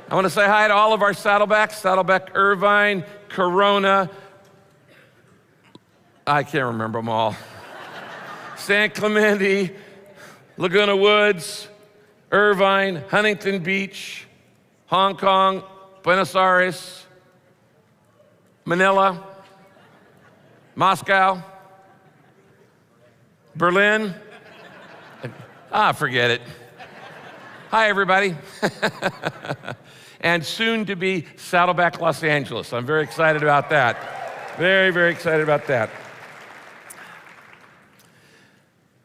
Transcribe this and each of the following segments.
I want to say hi to all of our Saddlebacks, Saddleback, Irvine, Corona. I can't remember them all. San Clemente, Laguna Woods, Irvine, Huntington Beach, Hong Kong, Buenos Aires, Manila, Moscow, Berlin. Forget it. Hi, everybody. And soon to be Saddleback, Los Angeles. I'm very excited about that. Very, very excited about that.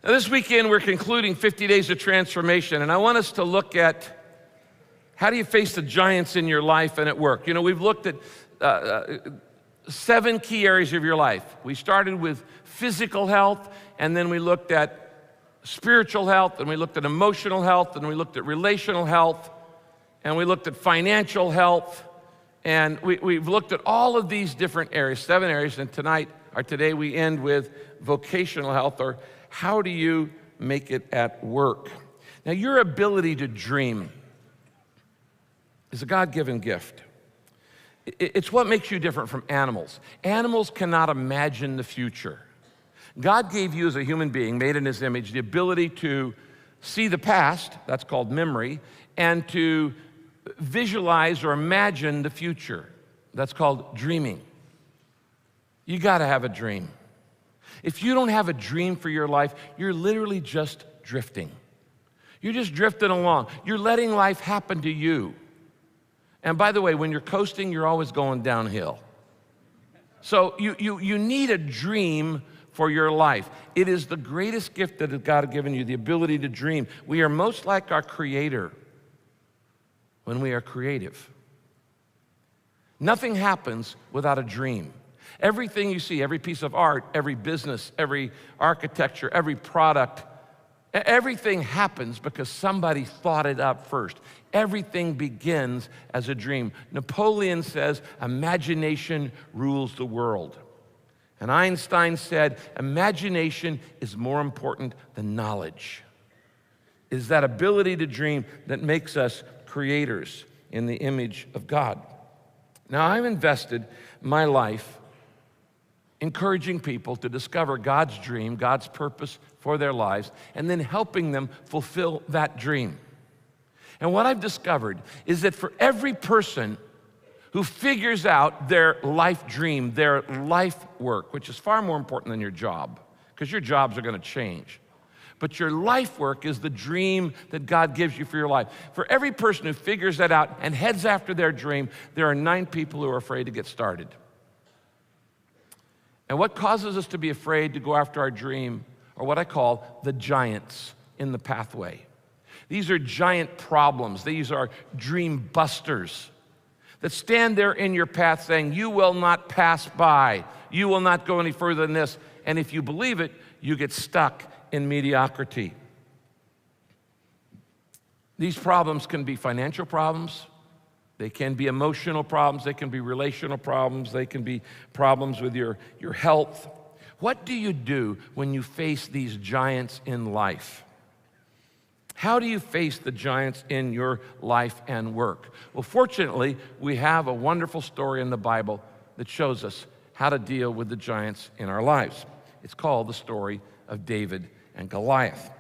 Now, this weekend, we're concluding 50 Days of Transformation, and I want us to look at how do you face the giants in your life and at work. You know, we've looked at 7 key areas of your life. We started with physical health, and then we looked at spiritual health, and we looked at emotional health, and we looked at relational health, and we looked at financial health, and we've looked at all of these different areas, 7 areas, and today we end with vocational health, or how do you make it at work? Now, your ability to dream is a God-given gift. It's what makes you different from animals. Animals cannot imagine the future. God gave you as a human being, made in his image, the ability to see the past, that's called memory, and to visualize or imagine the future. That's called dreaming. You gotta have a dream. If you don't have a dream for your life, you're literally just drifting. You're just drifting along. You're letting life happen to you. And by the way, when you're coasting, you're always going downhill. So you need a dream for your life. It is the greatest gift that God has given you, the ability to dream. We are most like our Creator when we are creative. Nothing happens without a dream. Everything you see, every piece of art, every business, every architecture, every product, everything happens because somebody thought it up first. Everything begins as a dream. Napoleon says, imagination rules the world. And Einstein said, imagination is more important than knowledge. It is that ability to dream that makes us creators in the image of God. Now, I've invested my life encouraging people to discover God's dream, God's purpose for their lives, and then helping them fulfill that dream. And what I've discovered is that for every person who figures out their life dream, their life work, which is far more important than your job, because your jobs are going to change. But your life work is the dream that God gives you for your life. For every person who figures that out and heads after their dream, there are 9 people who are afraid to get started. And what causes us to be afraid to go after our dream are what I call the giants in the pathway. These are giant problems. These are dream busters that stand there in your path saying, you will not pass by. You will not go any further than this. And if you believe it, you get stuck in mediocrity. These problems can be financial problems. They can be emotional problems. They can be relational problems. They can be problems with your health. What do you do when you face these giants in life? How do you face the giants in your life and work? Well, fortunately, we have a wonderful story in the Bible that shows us how to deal with the giants in our lives. It's called the story of David and Goliath.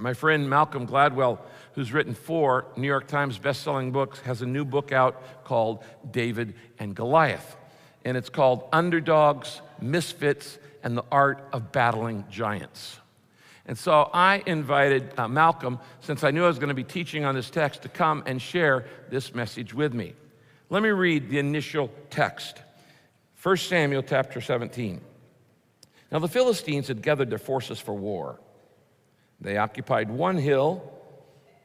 My friend Malcolm Gladwell, who's written 4 New York Times best-selling books, has a new book out called David and Goliath. And it's called Underdogs, Misfits, and the Art of Battling Giants. And so I invited Malcolm, since I knew I was going to be teaching on this text, to come and share this message with me. Let me read the initial text. 1 Samuel chapter 17. Now the Philistines had gathered their forces for war. They occupied one hill,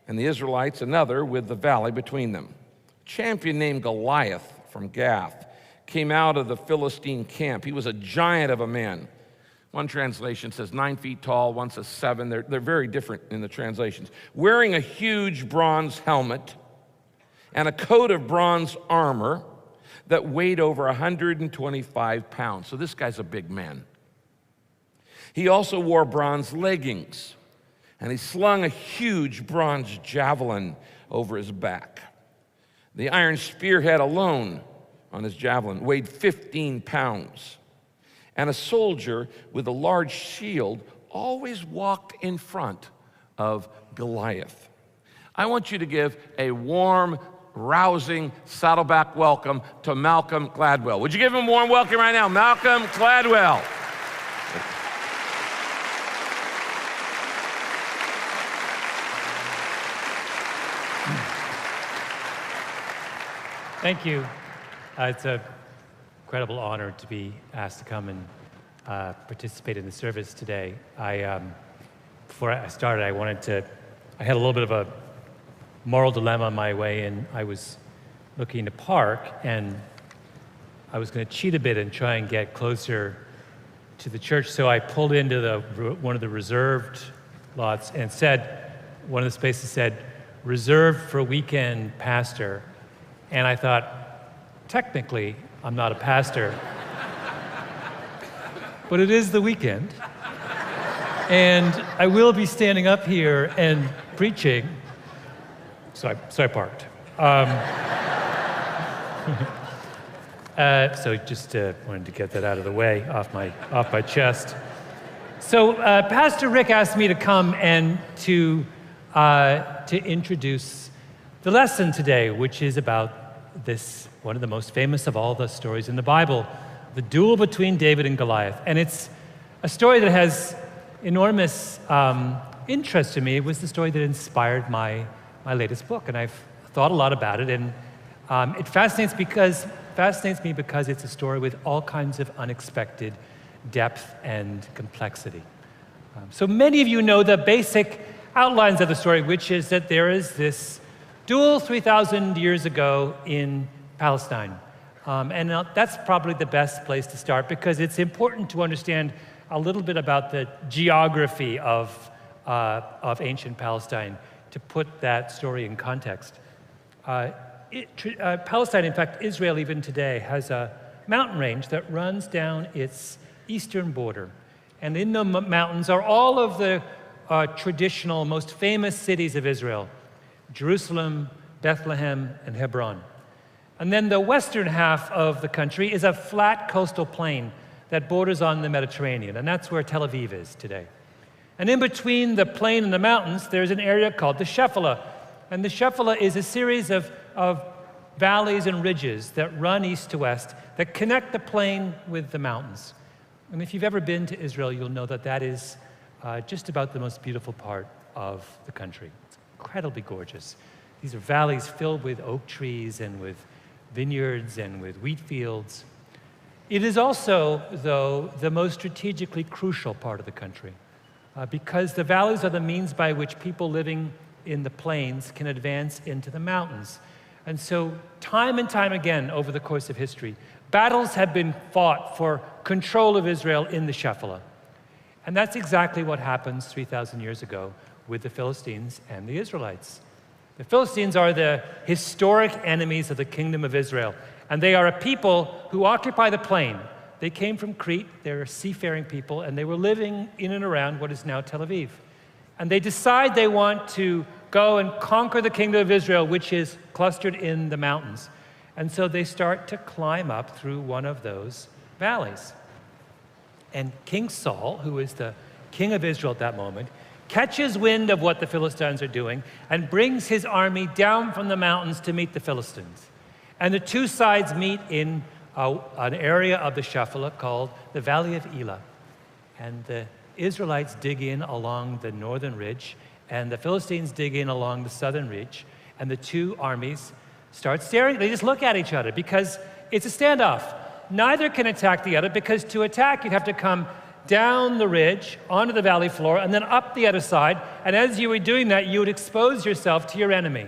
and the Israelites another, with the valley between them. A champion named Goliath from Gath came out of the Philistine camp. He was a giant of a man. One translation says 9 feet tall, one says 7. They're very different in the translations. Wearing a huge bronze helmet and a coat of bronze armor that weighed over 125 pounds. So this guy's a big man. He also wore bronze leggings, and he slung a huge bronze javelin over his back. The iron spearhead alone on his javelin weighed 15 pounds. And a soldier with a large shield always walked in front of Goliath. I want you to give a warm, rousing Saddleback welcome to Malcolm Gladwell. Would you give him a warm welcome right now? Malcolm Gladwell. Thank you. It's an incredible honor to be asked to come and participate in the service today. Before I started, I had a little bit of a moral dilemma on my way in. I was looking to park, and I was going to cheat a bit and try and get closer to the church, so I pulled into one of the reserved lots and one of the spaces said, reserved for weekend pastor. And I thought, technically, I'm not a pastor, but it is the weekend. And I will be standing up here and preaching. So I parked. So just wanted to get that out of the way, off my chest. So Pastor Rick asked me to come and to introduce the lesson today, which is about one of the most famous of all the stories in the Bible, the duel between David and Goliath. And it's a story that has enormous interest to me. It was the story that inspired my latest book, and I've thought a lot about it. And it fascinates me because it's a story with all kinds of unexpected depth and complexity. So many of you know the basic outlines of the story, which is that there is this duel 3,000 years ago in Palestine. And that's probably the best place to start because it's important to understand a little bit about the geography of ancient Palestine to put that story in context. Palestine, in fact, Israel even today, has a mountain range that runs down its eastern border. And in the mountains are all of the traditional, most famous cities of Israel: Jerusalem, Bethlehem, and Hebron. And then the western half of the country is a flat coastal plain that borders on the Mediterranean, and that's where Tel Aviv is today. And in between the plain and the mountains, there's an area called the Shephelah. And the Shephelah is a series of valleys and ridges that run east to west that connect the plain with the mountains. And if you've ever been to Israel, you'll know that that is just about the most beautiful part of the country. It's incredibly gorgeous. These are valleys filled with oak trees and with vineyards and with wheat fields. It is also, though, the most strategically crucial part of the country because the valleys are the means by which people living in the plains can advance into the mountains. And so time and time again over the course of history, battles have been fought for control of Israel in the Shephelah. And that's exactly what happens 3,000 years ago with the Philistines and the Israelites. The Philistines are the historic enemies of the kingdom of Israel, and they are a people who occupy the plain. They came from Crete, they're a seafaring people, and they were living in and around what is now Tel Aviv. And they decide they want to go and conquer the kingdom of Israel, which is clustered in the mountains. And so they start to climb up through one of those valleys. And King Saul, who is the king of Israel at that moment, catches wind of what the Philistines are doing and brings his army down from the mountains to meet the Philistines. And the two sides meet in an area of the Shephelah called the Valley of Elah. And the Israelites dig in along the northern ridge, and the Philistines dig in along the southern ridge, and the two armies start staring. They just look at each other because it's a standoff. Neither can attack the other because to attack, you'd have to come down the ridge, onto the valley floor, and then up the other side. And as you were doing that, you would expose yourself to your enemy,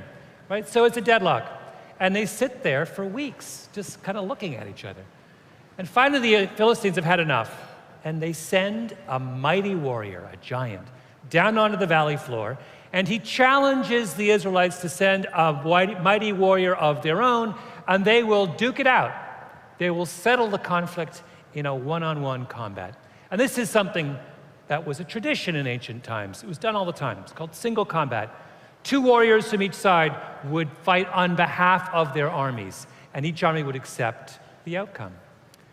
right? So it's a deadlock. And they sit there for weeks, just kind of looking at each other. And finally, the Philistines have had enough. And they send a mighty warrior, a giant, down onto the valley floor. And he challenges the Israelites to send a mighty warrior of their own, and they will duke it out. They will settle the conflict in a one-on-one combat. And this is something that was a tradition in ancient times. It was done all the time. It's called single combat. 2 warriors from each side would fight on behalf of their armies, and each army would accept the outcome.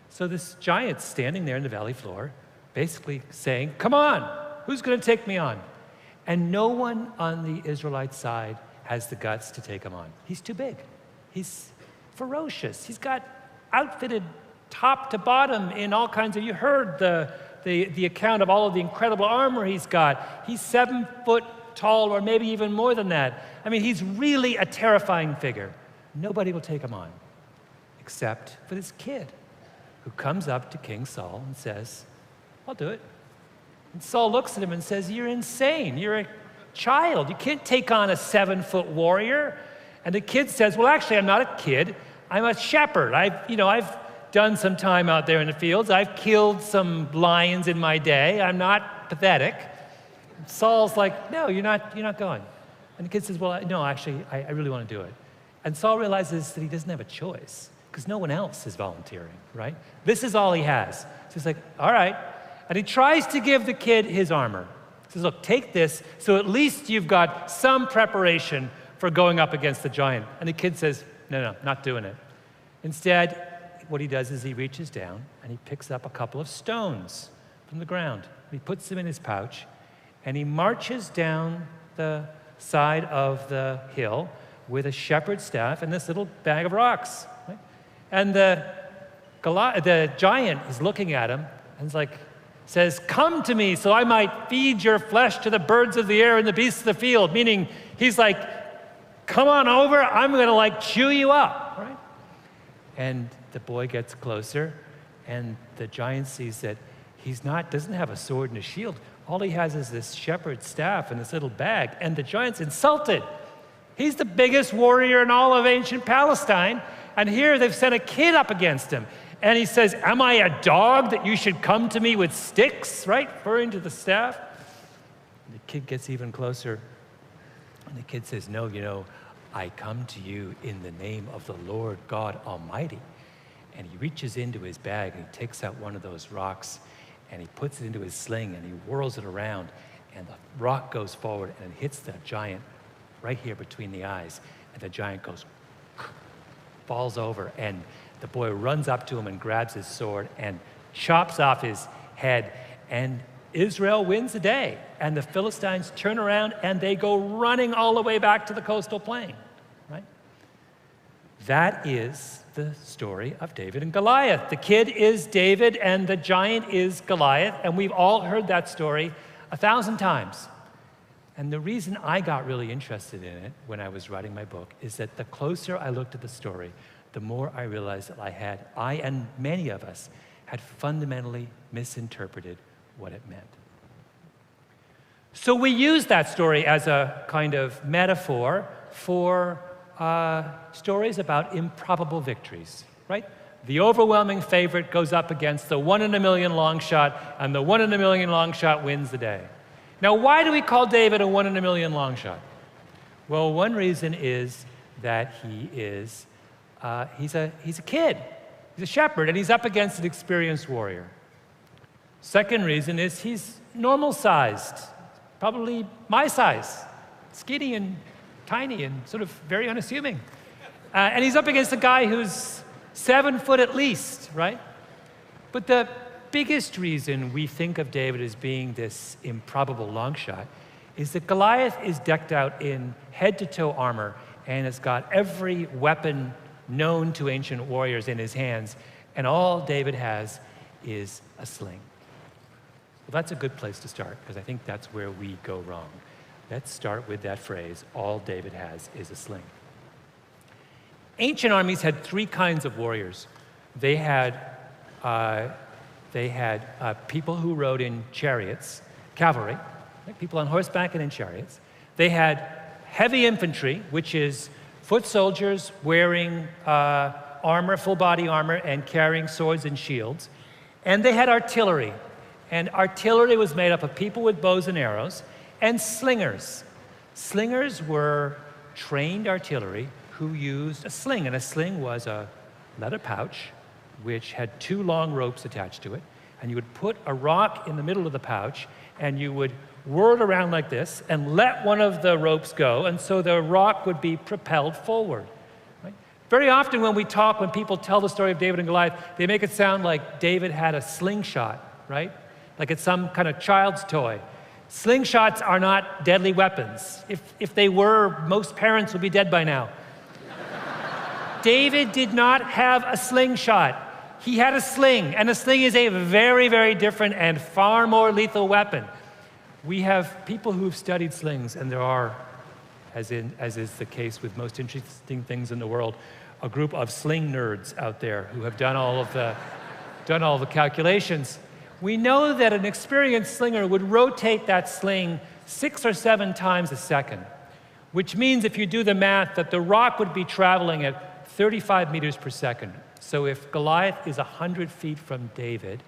So this giant's standing there in the valley floor, basically saying, come on, who's going to take me on? And no one on the Israelite side has the guts to take him on. He's too big. He's ferocious. He's got outfitted top to bottom in all kinds of, you heard the account of all of the incredible armor he's got. He's 7 foot tall, or maybe even more than that. I mean, he's really a terrifying figure. Nobody will take him on, except for this kid who comes up to King Saul and says, I'll do it. And Saul looks at him and says, you're insane. You're a child. You can't take on a 7-foot warrior. And the kid says, well, actually, I'm not a kid. I'm a shepherd. I've done some time out there in the fields. I've killed some lions in my day. I'm not pathetic. Saul's like, no, you're not going. And the kid says, well, no, actually, I really want to do it. And Saul realizes that he doesn't have a choice because no one else is volunteering, right? This is all he has. So he's like, all right. And he tries to give the kid his armor. He says, look, take this, so at least you've got some preparation for going up against the giant. And the kid says, no, not doing it. Instead, what he does is he reaches down and he picks up a couple of stones from the ground. He puts them in his pouch and he marches down the side of the hill with a shepherd's staff and this little bag of rocks. Right? And the giant is looking at him and says, come to me so I might feed your flesh to the birds of the air and the beasts of the field. Meaning he's like, come on over, I'm gonna chew you up, right? And the boy gets closer and the giant sees that doesn't have a sword and a shield. All he has is this shepherd's staff and this little bag, and the giant's insulted. He's the biggest warrior in all of ancient Palestine, and here they've sent a kid up against him. And he says, am I a dog that you should come to me with sticks, right? Referring to the staff. And the kid gets even closer, and the kid says, no, I come to you in the name of the Lord God Almighty. And he reaches into his bag, and he takes out one of those rocks, and he puts it into his sling, and he whirls it around, and the rock goes forward, and it hits the giant right here between the eyes, and the giant falls over, and the boy runs up to him and grabs his sword and chops off his head, and Israel wins the day, and the Philistines turn around, and they go running all the way back to the coastal plain, right? That is the story of David and Goliath. The kid is David and the giant is Goliath, and we've all heard that story 1,000 times. And the reason I got really interested in it when I was writing my book is that the closer I looked at the story, the more I realized that I and many of us had fundamentally misinterpreted what it meant. So we use that story as a kind of metaphor for stories about improbable victories, right? The overwhelming favorite goes up against the 1 in a million long shot, and the 1 in a million long shot wins the day. Now, why do we call David a 1 in a million long shot? Well, one reason is that he's a kid. He's a shepherd, and he's up against an experienced warrior. Second reason is he's normal-sized, probably my size, skinny and tiny and sort of very unassuming. And he's up against a guy who's 7 foot at least, right? But the biggest reason we think of David as being this improbable long shot is that Goliath is decked out in head-to-toe armor and has got every weapon known to ancient warriors in his hands, and all David has is a sling. Well, that's a good place to start, because I think that's where we go wrong. Let's start with that phrase, all David has is a sling. Ancient armies had 3 kinds of warriors. They had people who rode in chariots, cavalry, right? People on horseback and in chariots. They had heavy infantry, which is foot soldiers wearing armor, full body armor, and carrying swords and shields. And they had artillery. And artillery was made up of people with bows and arrows and slingers. Slingers were trained artillery who used a sling. And a sling was a leather pouch which had 2 long ropes attached to it. And you would put a rock in the middle of the pouch, and you would whirl it around like this and let one of the ropes go, and so the rock would be propelled forward. Right? Very often when people tell the story of David and Goliath, they make it sound like David had a slingshot, right? Like it's some kind of child's toy. Slingshots are not deadly weapons. If they were, most parents would be dead by now. David did not have a slingshot. He had a sling, and a sling is a very, very different and far more lethal weapon. We have people who've studied slings, and there are, as is the case with most interesting things in the world, a group of sling nerds out there who have done all of the calculations. We know that an experienced slinger would rotate that sling 6 or 7 times a second, which means if you do the math, that the rock would be traveling at 35 meters per second. So if Goliath is 100 feet from David,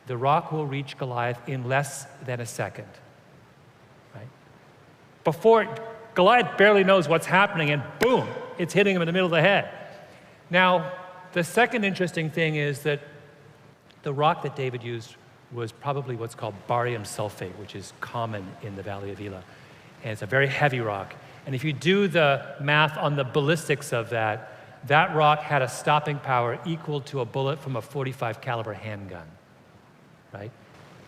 the rock will reach Goliath in less than a second. Right? Goliath barely knows what's happening, and boom, it's hitting him in the middle of the head. Now, the second interesting thing is that the rock that David used was probably what's called barium sulfate, which is common in the Valley of Elah. And it's a very heavy rock. And if you do the math on the ballistics of that rock had a stopping power equal to a bullet from a .45 caliber handgun, right?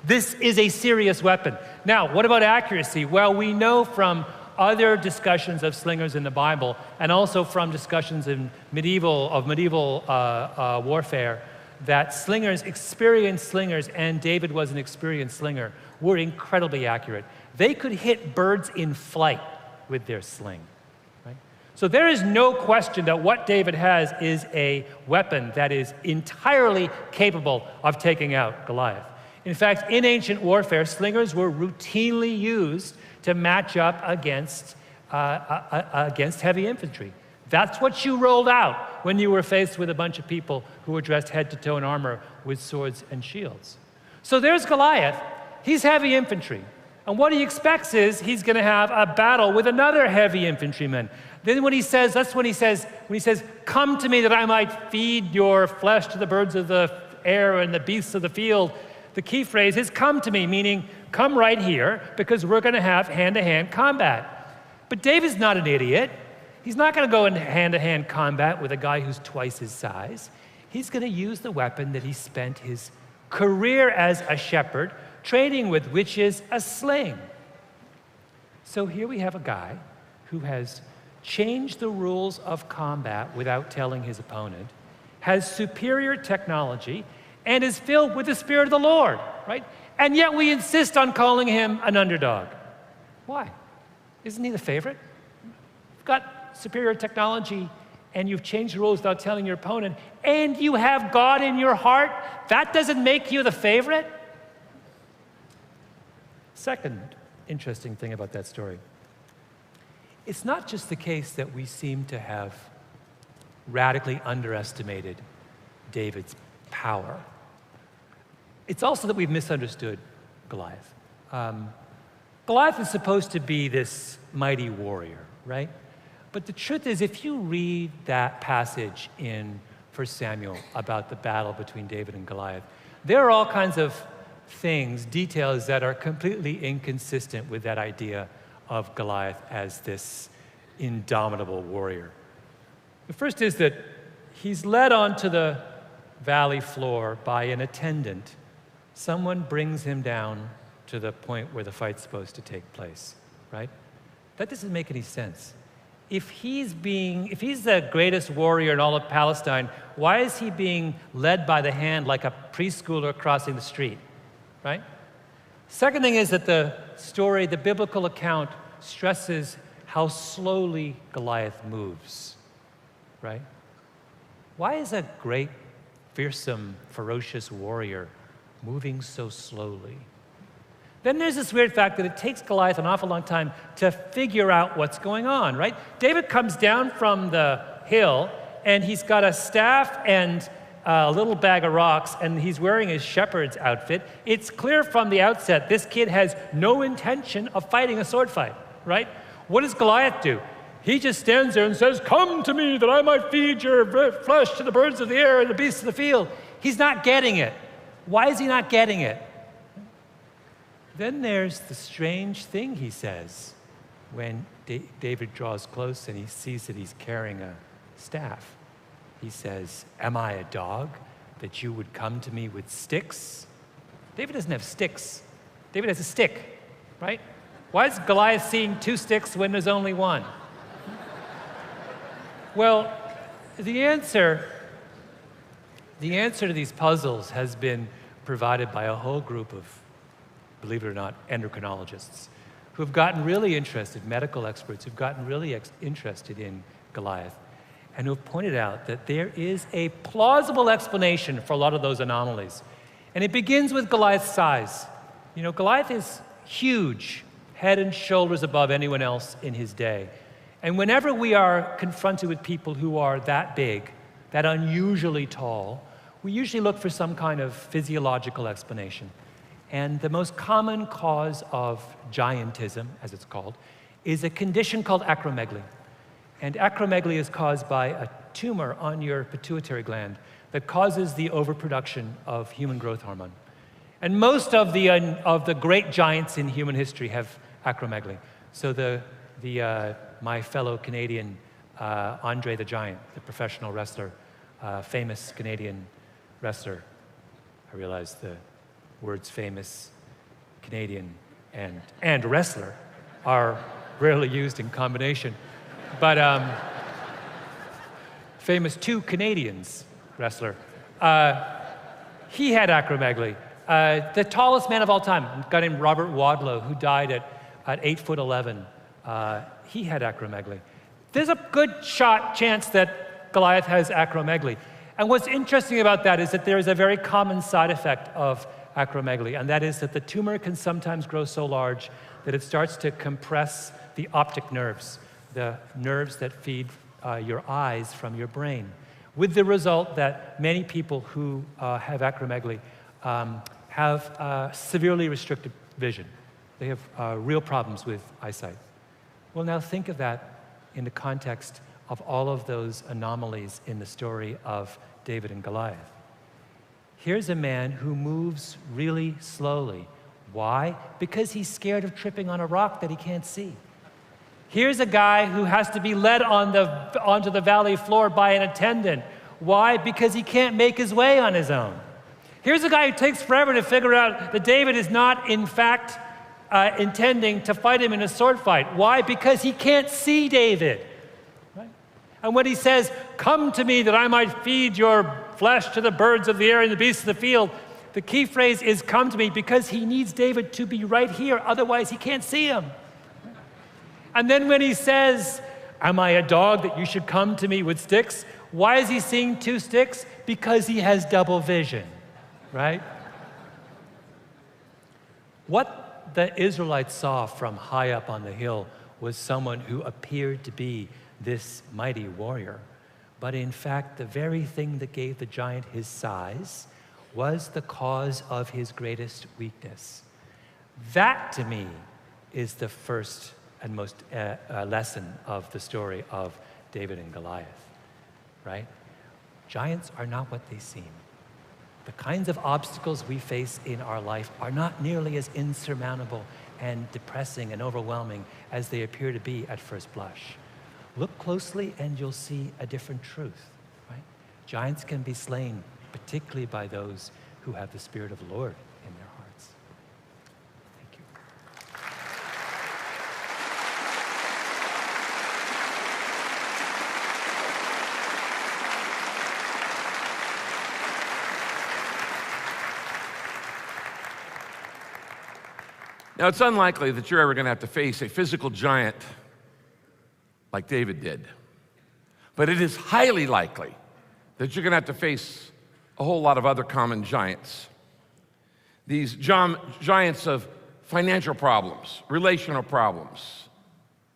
This is a serious weapon. Now, what about accuracy? Well, we know from other discussions of slingers in the Bible, and also from discussions in medieval warfare, that experienced slingers, and David was an experienced slinger, were incredibly accurate. They could hit birds in flight with their sling. Right? So there is no question that what David has is a weapon that is entirely capable of taking out Goliath. In fact, in ancient warfare, slingers were routinely used to match up against heavy infantry. That's what you rolled out when you were faced with a bunch of people who were dressed head to toe in armor with swords and shields. So there's Goliath. He's heavy infantry. And what he expects is he's going to have a battle with another heavy infantryman. Then when he says, come to me that I might feed your flesh to the birds of the air and the beasts of the field, the key phrase is come to me, meaning come right here because we're going to have hand-to-hand combat. But David's not an idiot. He's not going to go in hand-to-hand combat with a guy who's twice his size. He's going to use the weapon that he spent his career as a shepherd training with, which is a sling. So here we have a guy who has changed the rules of combat without telling his opponent, has superior technology, and is filled with the Spirit of the Lord, right? And yet we insist on calling him an underdog. Why? Isn't he the favorite? You've got superior technology, and you've changed the rules without telling your opponent, and you have God in your heart. That doesn't make you the favorite? Second interesting thing about that story. It's not just the case that we seem to have radically underestimated David's power. It's also that we've misunderstood Goliath. Goliath is supposed to be this mighty warrior, right? But the truth is, if you read that passage in 1 Samuel about the battle between David and Goliath, there are all kinds of things, details that are completely inconsistent with that idea of Goliath as this indomitable warrior. The first is that he's led onto the valley floor by an attendant. Someone brings him down to the point where the fight's supposed to take place, right? That doesn't make any sense. If he's the greatest warrior in all of Palestine, why is he being led by the hand like a preschooler crossing the street, right? Second thing is that the story, the biblical account, stresses how slowly Goliath moves, right? Why is a great, fearsome, ferocious warrior moving so slowly? Then there's this weird fact that it takes Goliath an awful long time to figure out what's going on, right? David comes down from the hill, and he's got a staff and a little bag of rocks, and he's wearing his shepherd's outfit. It's clear from the outset this kid has no intention of fighting a sword fight, right? What does Goliath do? He just stands there and says, come to me that I might feed your flesh to the birds of the air and the beasts of the field. He's not getting it. Why is he not getting it? Then there's the strange thing he says when David draws close and he sees that he's carrying a staff. He says, "Am I a dog that you would come to me with sticks?" David doesn't have sticks. David has a stick, right? Why is Goliath seeing 2 sticks when there's only 1? Well, the answer to these puzzles has been provided by a whole group of, believe it or not, endocrinologists who've gotten really interested, medical experts who've gotten really interested in Goliath, and who've pointed out that there is a plausible explanation for a lot of those anomalies. And it begins with Goliath's size. You know, Goliath is huge, head and shoulders above anyone else in his day. And whenever we are confronted with people who are that big, that unusually tall, we usually look for some kind of physiological explanation. And the most common cause of giantism, as it's called, is a condition called acromegaly. And acromegaly is caused by a tumor on your pituitary gland that causes the overproduction of human growth hormone. And most of the great giants in human history have acromegaly. So my fellow Canadian, Andre the Giant, the professional wrestler, famous Canadian wrestler. I realize the words famous, Canadian, and wrestler are rarely used in combination. But famous 2 Canadians wrestler. He had acromegaly. The tallest man of all time, a guy named Robert Wadlow, who died at 8'11", he had acromegaly. There's a good chance that Goliath has acromegaly. And what's interesting about that is that there is a very common side effect of acromegaly, and that is that the tumor can sometimes grow so large that it starts to compress the optic nerves, the nerves that feed your eyes from your brain, with the result that many people who have acromegaly have severely restricted vision. They have real problems with eyesight. Well, now think of that in the context of all of those anomalies in the story of David and Goliath. Here's a man who moves really slowly. Why? Because he's scared of tripping on a rock that he can't see. Here's a guy who has to be led onto the valley floor by an attendant. Why? Because he can't make his way on his own. Here's a guy who takes forever to figure out that David is not, in fact, intending to fight him in a sword fight. Why? Because he can't see David. Right? And when he says, "Come to me that I might feed your flesh to the birds of the air and the beasts of the field," the key phrase is "come to me," because he needs David to be right here, otherwise he can't see him. And then when he says, "Am I a dog that you should come to me with sticks?" Why is he seeing 2 sticks? Because he has double vision, right? What the Israelites saw from high up on the hill was someone who appeared to be this mighty warrior. But in fact, the very thing that gave the giant his size was the cause of his greatest weakness. That, to me, is the first and most lesson of the story of David and Goliath, right? Giants are not what they seem. The kinds of obstacles we face in our life are not nearly as insurmountable and depressing and overwhelming as they appear to be at first blush. Look closely and you'll see a different truth, right? Giants can be slain, particularly by those who have the Spirit of the Lord in their hearts. Thank you. Now, it's unlikely that you're ever going to have to face a physical giant like David did. But it is highly likely that you're going to have to face a whole lot of other common giants. These giants of financial problems, relational problems,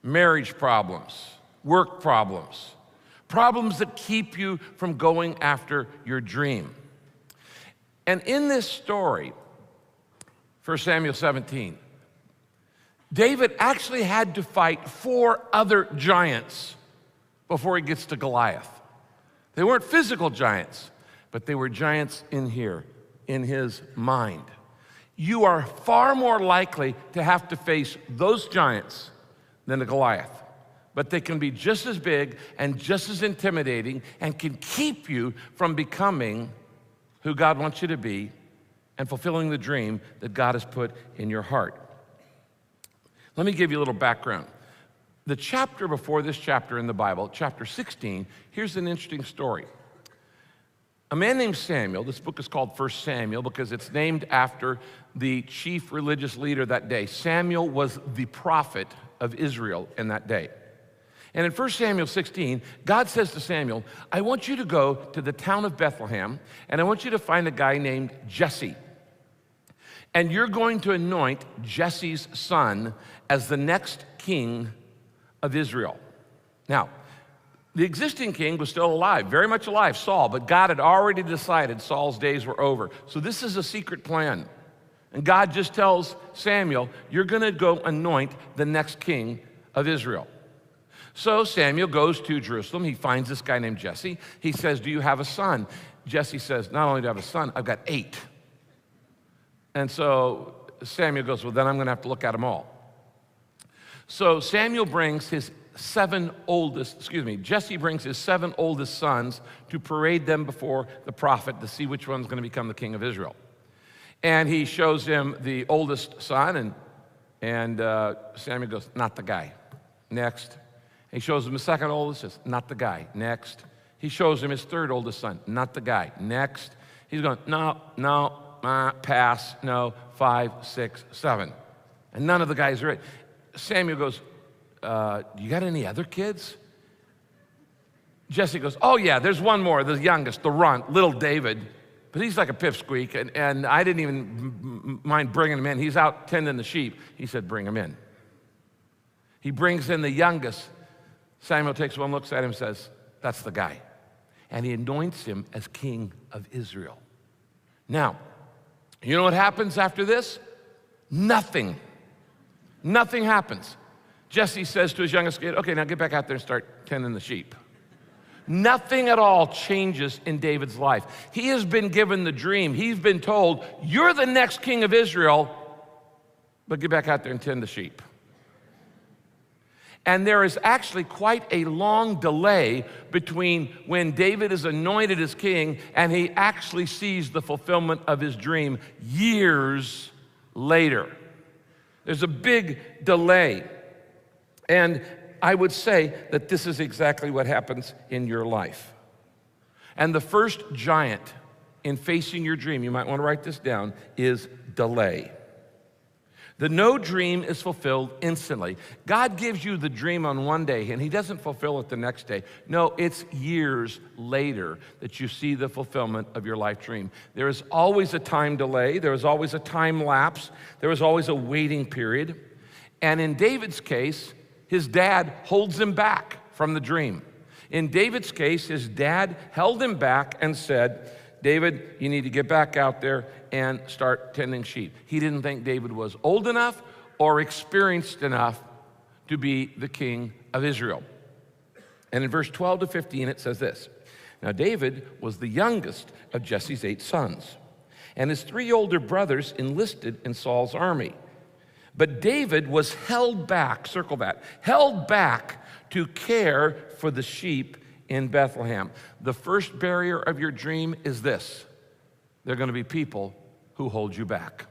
marriage problems, work problems, problems that keep you from going after your dream. And in this story, 1 Samuel 17, David actually had to fight 4 other giants before he gets to Goliath. They weren't physical giants, but they were giants in here, in his mind. you are far more likely to have to face those giants than a Goliath. But they can be just as big and just as intimidating and can keep you from becoming who God wants you to be and fulfilling the dream that God has put in your heart. Let me give you a little background. The chapter before this chapter in the Bible, chapter 16, here's an interesting story. A man named Samuel, this book is called 1 Samuel because it's named after the chief religious leader that day. Samuel was the prophet of Israel in that day. And in 1 Samuel 16, God says to Samuel, I want you to go to the town of Bethlehem, and I want you to find a guy named Jesse. And you're going to anoint Jesse's son as the next king of Israel. Now, the existing king was still alive, very much alive, Saul, but God had already decided Saul's days were over. So this is a secret plan. And God just tells Samuel, you're going to go anoint the next king of Israel. So Samuel goes to Jerusalem. He finds this guy named Jesse. He says, do you have a son? Jesse says, not only do I have a son, I've got 8. And so Samuel goes, well, then I'm going to have to look at them all. So Jesse brings his 7 oldest sons to parade them before the prophet to see which one's going to become the king of Israel. And he shows him the oldest son, and Samuel goes, not the guy. Next. He shows him the second oldest, says, not the guy. Next. He shows him his 3rd oldest son, not the guy. Next. He's going, no, pass, no, 5, 6, 7. And none of the guys are it. Samuel goes, you got any other kids? Jesse goes, oh yeah, there's one more, the youngest, the runt, little David. But he's like a pipsqueak, and I didn't even mind bringing him in. He's out tending the sheep. He said, bring him in. He brings in the youngest. Samuel takes one, looks at him, says, that's the guy. And he anoints him as king of Israel. Now, you know what happens after this? Nothing. Nothing happens. Jesse says to his youngest kid, okay, now get back out there and start tending the sheep. Nothing at all changes in David's life. He has been given the dream. He's been told, you're the next king of Israel, but get back out there and tend the sheep. And there is actually quite a long delay between when David is anointed as king and he actually sees the fulfillment of his dream years later. There's a big delay. And I would say that this is exactly what happens in your life. And the first giant in facing your dream, you might want to write this down, is delay. The no dream is fulfilled instantly. God gives you the dream on one day, and he doesn't fulfill it the next day. No, it's years later that you see the fulfillment of your life dream. There is always a time delay. There is always a time lapse. There is always a waiting period. And in David's case, his dad holds him back from the dream. In David's case, his dad held him back and said, David, you need to get back out there and start tending sheep. He didn't think David was old enough or experienced enough to be the king of Israel. And in verse 12 to 15, it says this. Now, David was the youngest of Jesse's 8 sons, and his 3 older brothers enlisted in Saul's army. But David was held back, circle that, held back to care for the sheep in Bethlehem. The first barrier of your dream is this. There are going to be people who hold you back.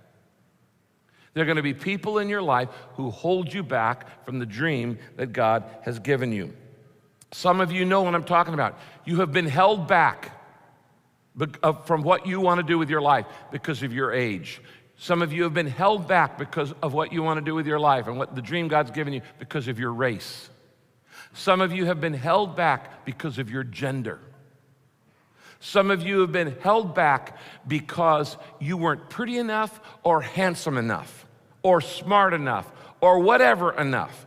There are going to be people in your life who hold you back from the dream that God has given you. Some of you know what I'm talking about. You have been held back from what you want to do with your life because of your age. Some of you have been held back because of what you want to do with your life and what the dream God's given you because of your race. Some of you have been held back because of your gender. Some of you have been held back because you weren't pretty enough or handsome enough or smart enough or whatever enough.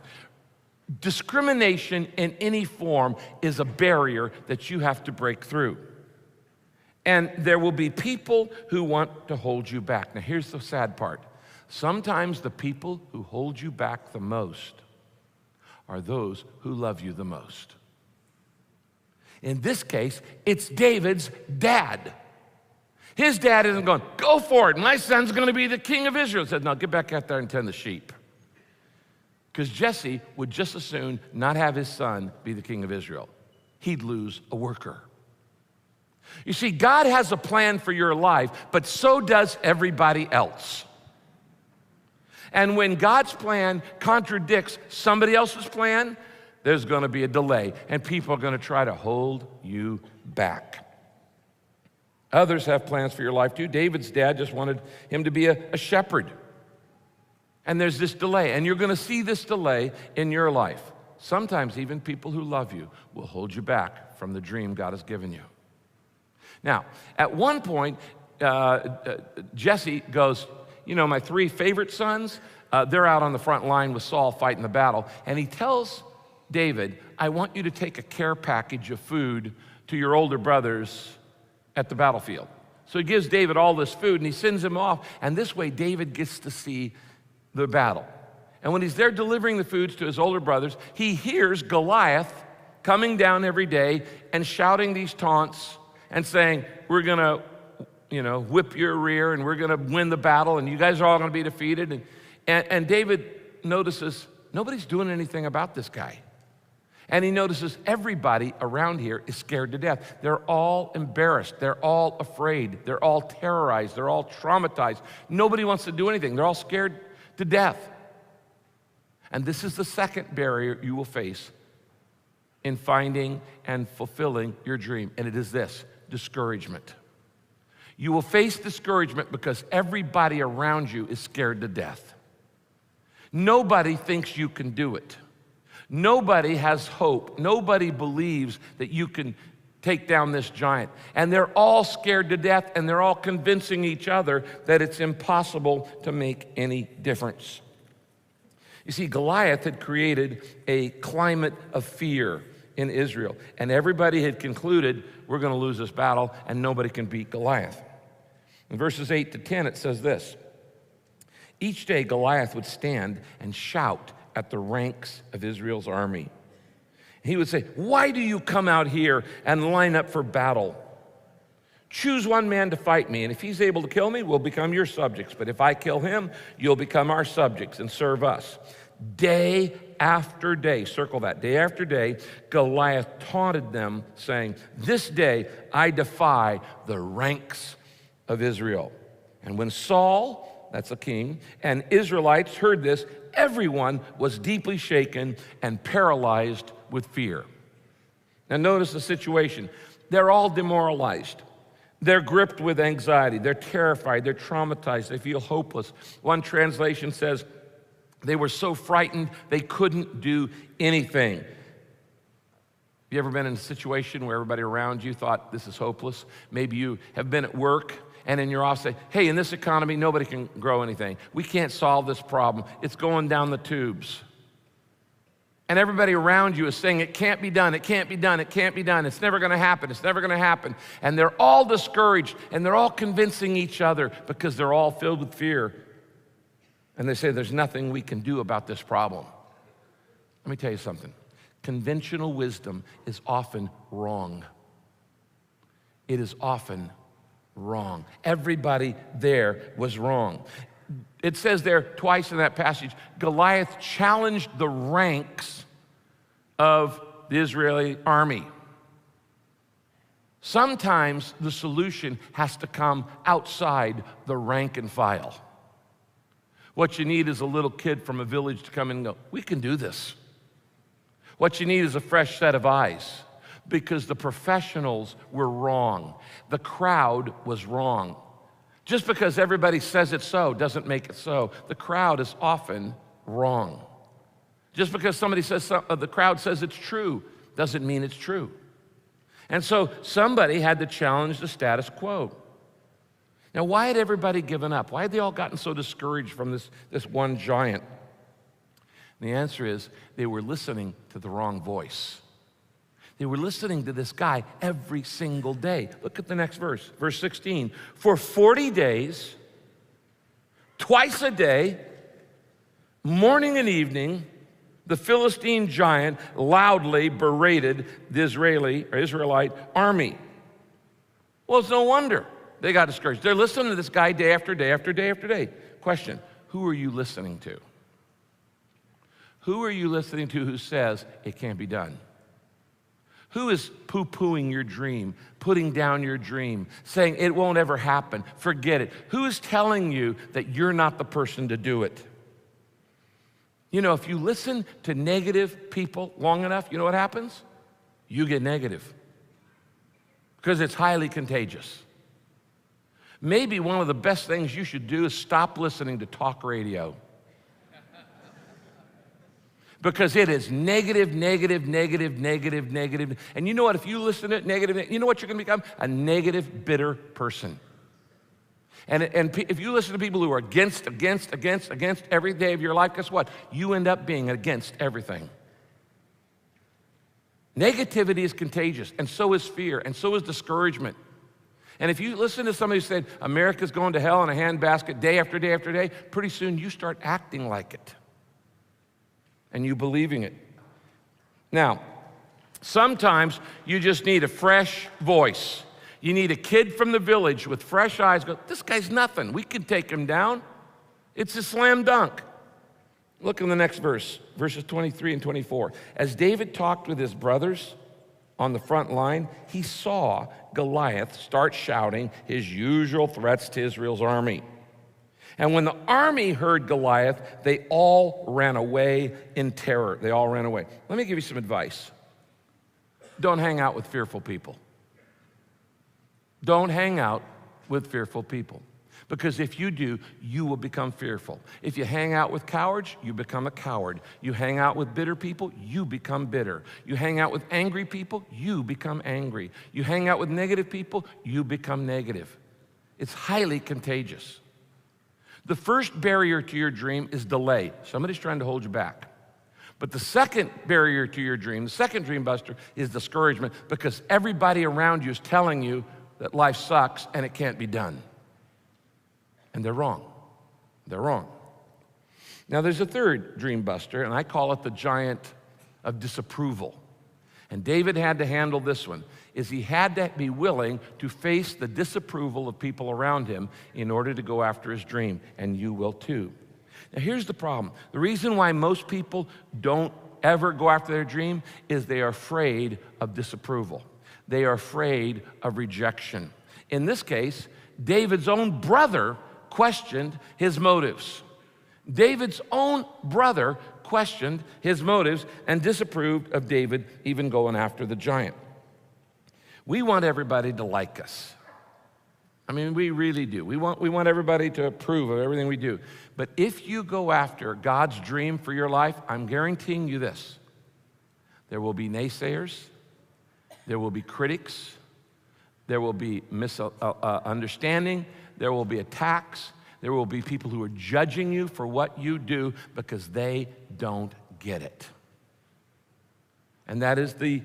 Discrimination in any form is a barrier that you have to break through. And there will be people who want to hold you back. Now, here's the sad part. Sometimes the people who hold you back the most are those who love you the most. In this case, it's David's dad. His dad isn't going, go for it, my son's going to be the king of Israel. He said, no, get back out there and tend the sheep. Because Jesse would just as soon not have his son be the king of Israel. He'd lose a worker. You see, God has a plan for your life, but so does everybody else. And when God's plan contradicts somebody else's plan, there's going to be a delay, and people are going to try to hold you back. Others have plans for your life too. David's dad just wanted him to be a shepherd. And there's this delay, and you're going to see this delay in your life. Sometimes even people who love you will hold you back from the dream God has given you. Now, at one point, Jesse goes, you know, my 3 favorite sons, they're out on the front line with Saul fighting the battle. And he tells David, I want you to take a care package of food to your older brothers at the battlefield. So he gives David all this food, and he sends him off. And this way, David gets to see the battle. And when he's there delivering the foods to his older brothers, he hears Goliath coming down every day and shouting these taunts and saying, we're going to, whip your rear, and we're going to win the battle, and you guys are all going to be defeated. And David notices nobody's doing anything about this guy. And he notices everybody around here is scared to death. They're all embarrassed. They're all afraid. They're all terrorized. They're all traumatized. Nobody wants to do anything. They're all scared to death. And this is the second barrier you will face in finding and fulfilling your dream. And it is this: discouragement. You will face discouragement because everybody around you is scared to death. Nobody thinks you can do it. Nobody has hope. Nobody believes that you can take down this giant. And they're all scared to death, and they're all convincing each other that it's impossible to make any difference. You see, Goliath had created a climate of fear in Israel, and everybody had concluded, we're going to lose this battle, and nobody can beat Goliath. In verses 8 to 10, it says this: each day Goliath would stand and shout at the ranks of Israel's army. He would say, why do you come out here and line up for battle? Choose one man to fight me, and if he's able to kill me, we'll become your subjects. But if I kill him, you'll become our subjects and serve us. Day after day, circle that, day after day, Goliath taunted them, saying, this day I defy the ranks of Israel. And when Saul, that's a king, and Israelites heard this, everyone was deeply shaken and paralyzed with fear. Now notice the situation. They're all demoralized. They're gripped with anxiety. They're terrified. They're traumatized. They feel hopeless. One translation says they were so frightened they couldn't do anything. Have you ever been in a situation where everybody around you thought this is hopeless? Maybe you have been at work and in your office say, hey, in this economy, nobody can grow anything. We can't solve this problem. It's going down the tubes. And everybody around you is saying, it can't be done, it can't be done, it can't be done. It's never going to happen, it's never going to happen. And they're all discouraged, and they're all convincing each other because they're all filled with fear. And they say, there's nothing we can do about this problem. Let me tell you something. Conventional wisdom is often wrong. It is often wrong. Everybody there was wrong. It says there twice in that passage, Goliath challenged the ranks of the Israeli army. Sometimes the solution has to come outside the rank and file. What you need is a little kid from a village to come in and go, we can do this. What you need is a fresh set of eyes, because the professionals were wrong. The crowd was wrong. Just because everybody says it's so doesn't make it so. The crowd is often wrong. Just because somebody says the crowd says it's true doesn't mean it's true. And so somebody had to challenge the status quo. Now, why had everybody given up? Why had they all gotten so discouraged from this one giant? And the answer is they were listening to the wrong voice. They were listening to this guy every single day. Look at the next verse, verse 16. For 40 days, twice a day, morning and evening, the Philistine giant loudly berated the Israelite army. Well, it's no wonder. They got discouraged. They're listening to this guy day after day after day after day. Question, who are you listening to? Who are you listening to who says it can't be done? Who is poo-pooing your dream, putting down your dream, saying it won't ever happen, forget it? Who is telling you that you're not the person to do it? You know, if you listen to negative people long enough, you know what happens? You get negative because it's highly contagious. Maybe one of the best things you should do is stop listening to talk radio. Because it is negative, negative, negative, negative, negative. And you know what? If you listen to it negative, you know what you're going to become? A negative, bitter person. And if you listen to people who are against every day of your life, guess what? You end up being against everything. Negativity is contagious, and so is fear, and so is discouragement. And if you listen to somebody who said, America's going to hell in a handbasket day after day after day, pretty soon you start acting like it. And you believing it. Now, sometimes you just need a fresh voice. You need a kid from the village with fresh eyes go, this guy's nothing. We can take him down. It's a slam dunk. Look in the next verse, verses 23 and 24. As David talked with his brothers on the front line, he saw Goliath start shouting his usual threats to Israel's army. And when the army heard Goliath, they all ran away in terror. They all ran away. Let me give you some advice. Don't hang out with fearful people. Don't hang out with fearful people. Because if you do, you will become fearful. If you hang out with cowards, you become a coward. You hang out with bitter people, you become bitter. You hang out with angry people, you become angry. You hang out with negative people, you become negative. It's highly contagious. The first barrier to your dream is delay. Somebody's trying to hold you back. But the second barrier to your dream, the second dream buster, is discouragement, because everybody around you is telling you that life sucks and it can't be done. And they're wrong. They're wrong. Now there's a third dream buster, and I call it the giant of disapproval. And David had to handle this one, is he had to be willing to face the disapproval of people around him in order to go after his dream, and you will too. Now here's the problem. The reason why most people don't ever go after their dream is they are afraid of disapproval. They are afraid of rejection. In this case, David's own brother questioned his motives. David's own brother questioned his motives and disapproved of David even going after the giant. We want everybody to like us. I mean, we really do. We want everybody to approve of everything we do. But if you go after God's dream for your life, I'm guaranteeing you this. There will be naysayers. There will be critics. There will be misunderstanding. There will be attacks. There will be people who are judging you for what you do because they don't get it. And that is the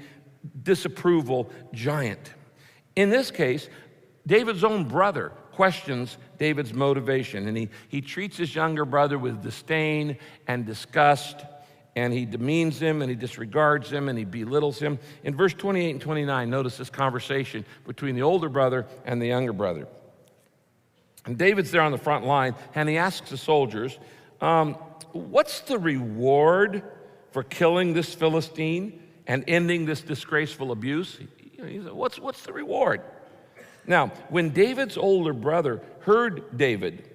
disapproval giant. In this case, David's own brother questions David's motivation, and he treats his younger brother with disdain and disgust, and he demeans him, and he disregards him, and he belittles him. In verse 28 and 29, notice this conversation between the older brother and the younger brother. And David's there on the front line, and he asks the soldiers, what's the reward for killing this Philistine and ending this disgraceful abuse? He said, what's the reward? Now, when David's older brother heard David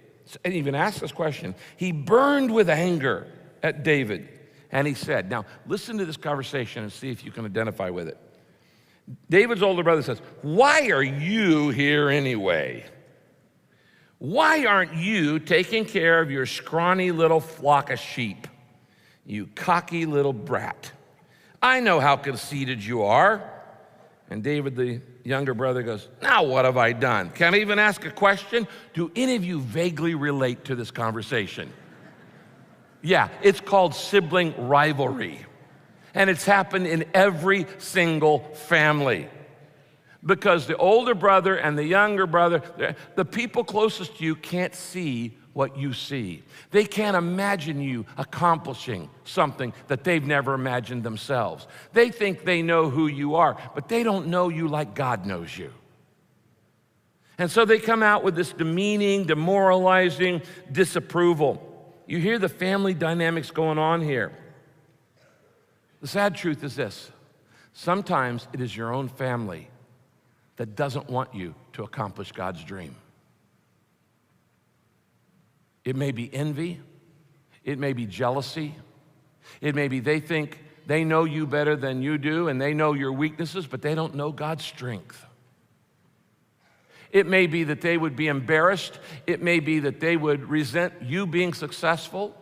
and even asked this question, he burned with anger at David. And he said, now listen to this conversation and see if you can identify with it. David's older brother says, why are you here anyway? Why aren't you taking care of your scrawny little flock of sheep? You cocky little brat. I know how conceited you are. And David, the younger brother, goes, now what have I done? Can I even ask a question? Do any of you vaguely relate to this conversation? Yeah, it's called sibling rivalry. And it's happened in every single family. Because the older brother and the younger brother, the people closest to you can't see what you see. They can't imagine you accomplishing something that they've never imagined themselves. They think they know who you are, but they don't know you like God knows you. And so they come out with this demeaning, demoralizing disapproval. You hear the family dynamics going on here. The sad truth is this: sometimes it is your own family that doesn't want you to accomplish God's dream. It may be envy, it may be jealousy, it may be they think they know you better than you do and they know your weaknesses, but they don't know God's strength. It may be that they would be embarrassed. It may be that they would resent you being successful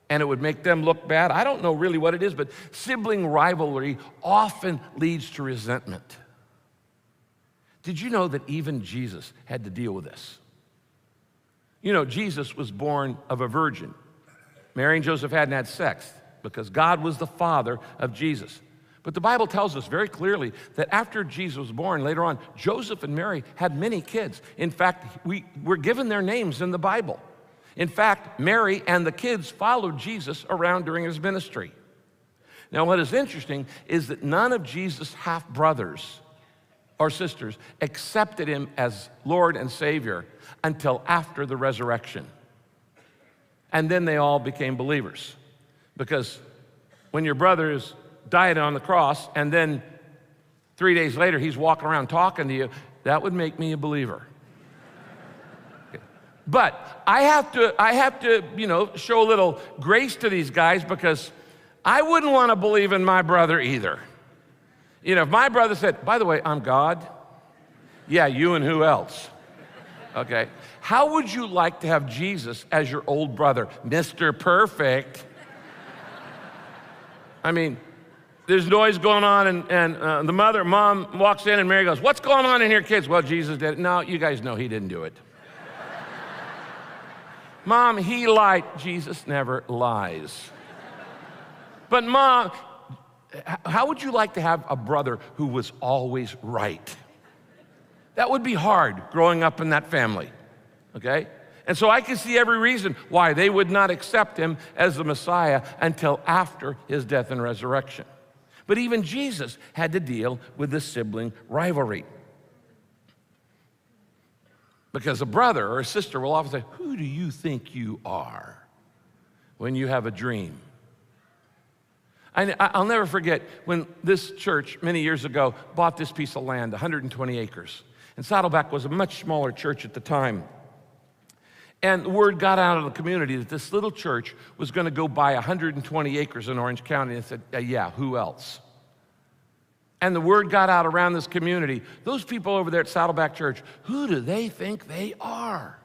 and it would make them look bad. I don't know really what it is, but sibling rivalry often leads to resentment. Did you know that even Jesus had to deal with this? You know, Jesus was born of a virgin. Mary and Joseph hadn't had sex because God was the father of Jesus. But the Bible tells us very clearly that after Jesus was born, later on, Joseph and Mary had many kids. In fact, we're given their names in the Bible. In fact, Mary and the kids followed Jesus around during his ministry. Now, what is interesting is that none of Jesus' half-brothers or sisters accepted him as Lord and Savior until after the resurrection. And then they all became believers. Because when your brothers died on the cross, and then 3 days later he's walking around talking to you, that would make me a believer. Okay. But I have to, show a little grace to these guys, because I wouldn't want to believe in my brother either. If my brother said, by the way, I'm God, yeah, you and who else? Okay. How would you like to have Jesus as your old brother, Mr. Perfect? I mean, there's noise going on, and the mom walks in, and Mary goes, what's going on in here, kids? Well, Jesus did it. No, you guys know he didn't do it. Mom, he lied. Jesus never lies. But Mom, how would you like to have a brother who was always right? That would be hard growing up in that family, okay? And so I can see every reason why they would not accept him as the Messiah until after his death and resurrection. But even Jesus had to deal with the sibling rivalry. Because a brother or a sister will often say, who do you think you are when you have a dream? I'll never forget when this church many years ago bought this piece of land, 120 acres. And Saddleback was a much smaller church at the time. And the word got out of the community that this little church was going to go buy 120 acres in Orange County. And said, yeah, who else? And the word got out around this community. Those people over there at Saddleback Church, who do they think they are?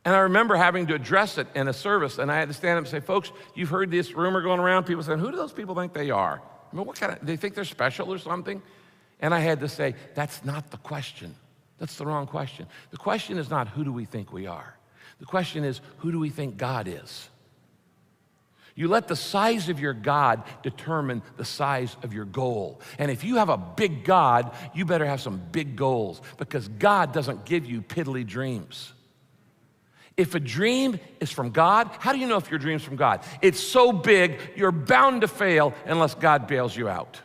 And I remember having to address it in a service, and I had to stand up and say, folks, you've heard this rumor going around. People saying, who do those people think they are? I mean, do they think they're special or something? And I had to say, that's not the question. That's the wrong question. The question is not who do we think we are. The question is, who do we think God is? You let the size of your God determine the size of your goal. And if you have a big God, you better have some big goals, because God doesn't give you piddly dreams. If a dream is from God, how do you know if your dream's from God? It's so big, you're bound to fail unless God bails you out.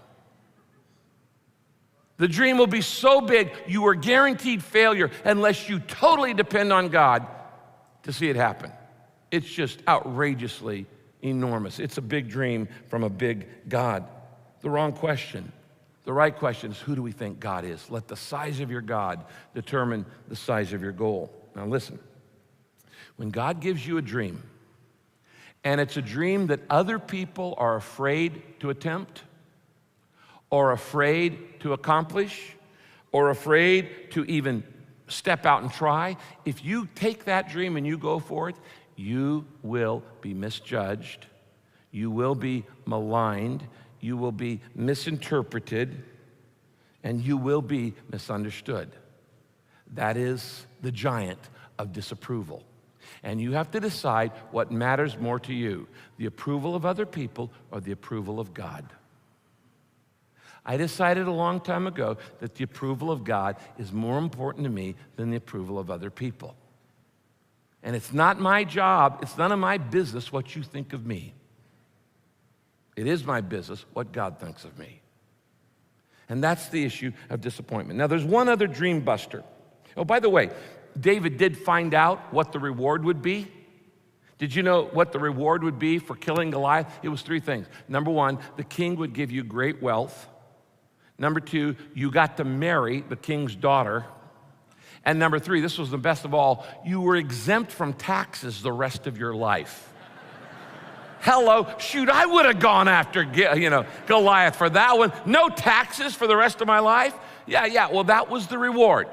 The dream will be so big, you are guaranteed failure unless you totally depend on God to see it happen. It's just outrageously enormous. It's a big dream from a big God. The wrong question. The right question is, who do we think God is? Let the size of your God determine the size of your goal. Now listen. When God gives you a dream, and it's a dream that other people are afraid to attempt, or afraid to accomplish, or afraid to even step out and try, if you take that dream and you go for it, you will be misjudged, you will be maligned, you will be misinterpreted, and you will be misunderstood. That is the giant of disapproval. And you have to decide what matters more to you, the approval of other people or the approval of God. I decided a long time ago that the approval of God is more important to me than the approval of other people. And it's not my job, it's none of my business what you think of me. It is my business what God thinks of me. And that's the issue of disappointment. Now, there's one other dream buster. Oh, by the way, David did find out what the reward would be. Did you know what the reward would be for killing Goliath? It was 3 things. Number 1, the king would give you great wealth. Number 2, you got to marry the king's daughter. And number 3, this was the best of all, you were exempt from taxes the rest of your life. Hello, shoot, I would have gone after, Goliath for that one. No taxes for the rest of my life? Yeah, well, that was the reward.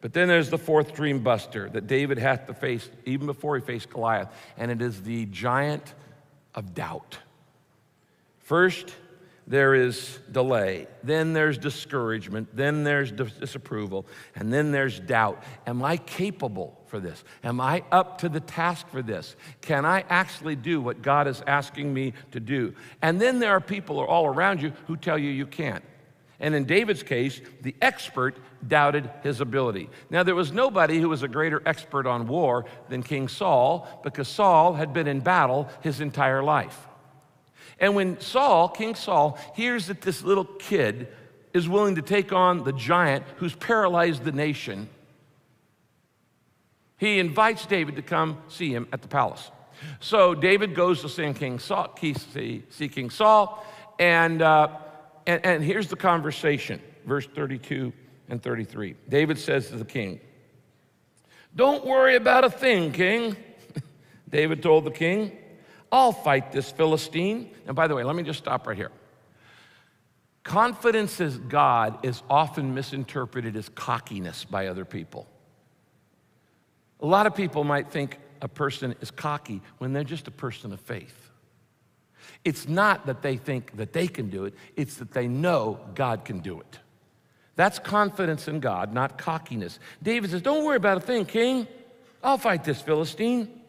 But then there's the 4th dream buster that David had to face even before he faced Goliath, and it is the giant of doubt. First, there is delay, then there's discouragement, then there's disapproval, and then there's doubt. Am I capable for this? Am I up to the task for this? Can I actually do what God is asking me to do? And then there are people all around you who tell you you can't. And in David's case, the expert doubted his ability. Now, there was nobody who was a greater expert on war than King Saul, because Saul had been in battle his entire life. And when King Saul, hears that this little kid is willing to take on the giant who's paralyzed the nation, he invites David to come see him at the palace. So David goes to see King Saul, and here's the conversation, verse 32 and 33. David says to the king, "Don't worry about a thing, king." David told the king, "I'll fight this Philistine." And by the way, let me just stop right here. Confidence in God is often misinterpreted as cockiness by other people. A lot of people might think a person is cocky when they're just a person of faith. It's not that they think that they can do it, it's that they know God can do it. That's confidence in God, not cockiness. David says, "Don't worry about a thing, king. I'll fight this Philistine."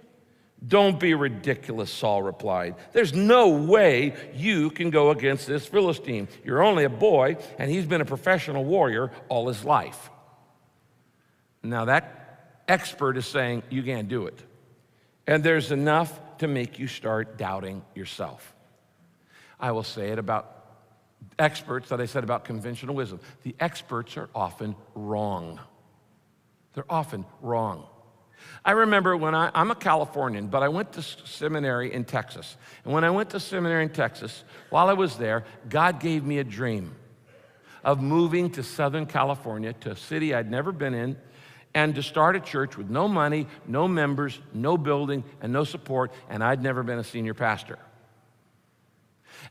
"Don't be ridiculous," Saul replied. "There's no way you can go against this Philistine. You're only a boy, and he's been a professional warrior all his life." Now that expert is saying you can't do it. And there's enough to make you start doubting yourself. I will say it about experts that I said about conventional wisdom. The experts are often wrong. They're often wrong. I remember when I'm a Californian, but I went to seminary in Texas. And when I went to seminary in Texas, while I was there, God gave me a dream of moving to Southern California, to a city I'd never been in, and to start a church with no money, no members, no building, and no support, and I'd never been a senior pastor.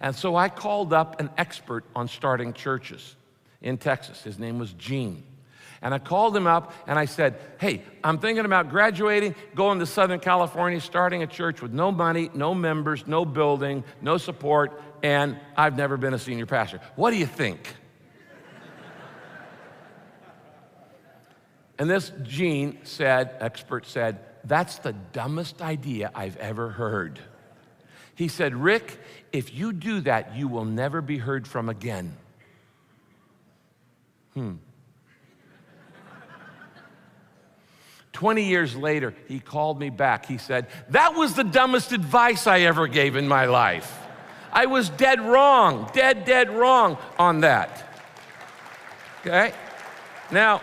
And so I called up an expert on starting churches in Texas. His name was Gene. And I called him up and I said, "Hey, I'm thinking about graduating, going to Southern California, starting a church with no money, no members, no building, no support, and I've never been a senior pastor. What do you think?" And this expert said, "That's the dumbest idea I've ever heard." He said, "Rick, if you do that, you will never be heard from again." 20 years later, he called me back. He said, "That was the dumbest advice I ever gave in my life. I was dead wrong on that." Okay? Now,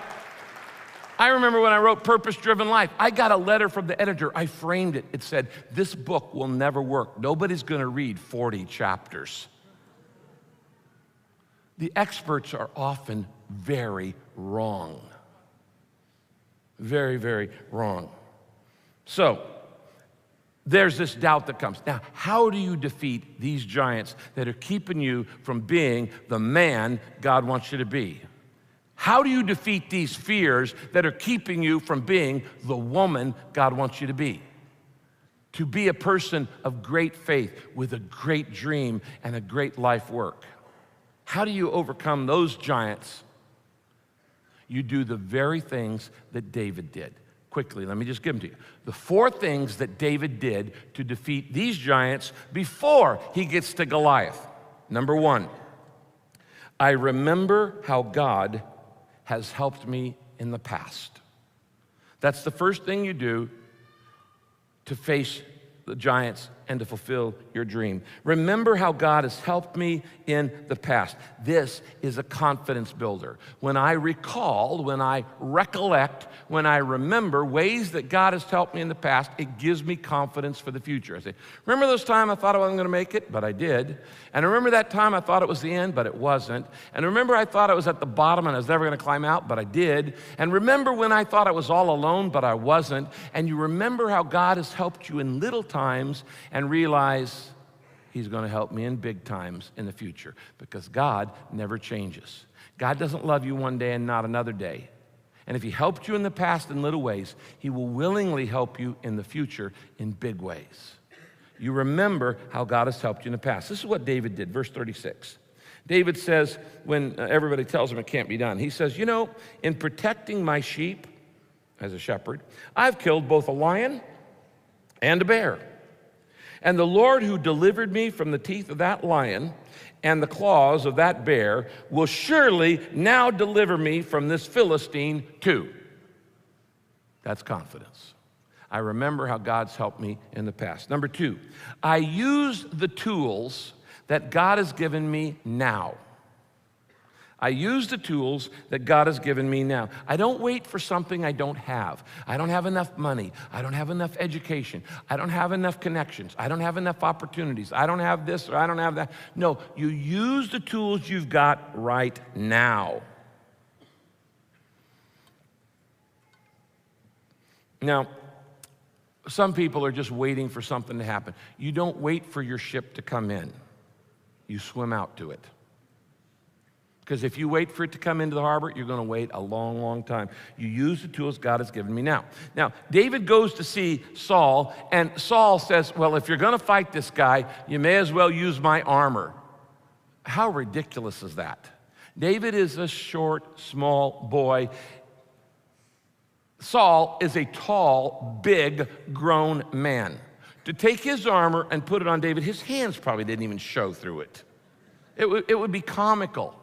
I remember when I wrote Purpose-Driven Life, I got a letter from the editor. I framed it. It said, "This book will never work. Nobody's going to read 40 chapters." The experts are often very wrong. Very, very wrong. So, there's this doubt that comes. Now, how do you defeat these giants that are keeping you from being the man God wants you to be? How do you defeat these fears that are keeping you from being the woman God wants you to be? To be a person of great faith with a great dream and a great life work. How do you overcome those giants? You do the very things that David did. Quickly, let me just give them to you. The 4 things that David did to defeat these giants before he gets to Goliath. Number 1, I remember how God has helped me in the past. That's the first thing you do to face the giants and to fulfill your dream. Remember how God has helped me in the past. This is a confidence builder. When I recall, when I recollect, when I remember ways that God has helped me in the past, it gives me confidence for the future. I say, remember those times I thought I wasn't going to make it, but I did. And I remember that time I thought it was the end, but it wasn't. And remember I thought I was at the bottom and I was never going to climb out, but I did. And remember when I thought I was all alone, but I wasn't. And you remember how God has helped you in little times and realize He's going to help me in big times in the future, because God never changes. God doesn't love you one day and not another day. And if He helped you in the past in little ways, He will willingly help you in the future in big ways. You remember how God has helped you in the past. This is what David did, verse 36. David says, when everybody tells him it can't be done, he says, in protecting my sheep as a shepherd, I've killed both a lion and a bear. And the Lord who delivered me from the teeth of that lion and the claws of that bear will surely now deliver me from this Philistine too. That's confidence. I remember how God's helped me in the past. Number 2, I use the tools that God has given me now. I use the tools that God has given me now. I don't wait for something I don't have. I don't have enough money. I don't have enough education. I don't have enough connections. I don't have enough opportunities. I don't have this or I don't have that. No, you use the tools you've got right now. Now, some people are just waiting for something to happen. You don't wait for your ship to come in. You swim out to it. Because if you wait for it to come into the harbor, you're going to wait a long, long time. You use the tools God has given me now. Now, David goes to see Saul, and Saul says, well, if you're going to fight this guy, you may as well use my armor. How ridiculous is that? David is a short, small boy. Saul is a tall, big, grown man. To take his armor and put it on David, his hands probably didn't even show through it. It would be comical.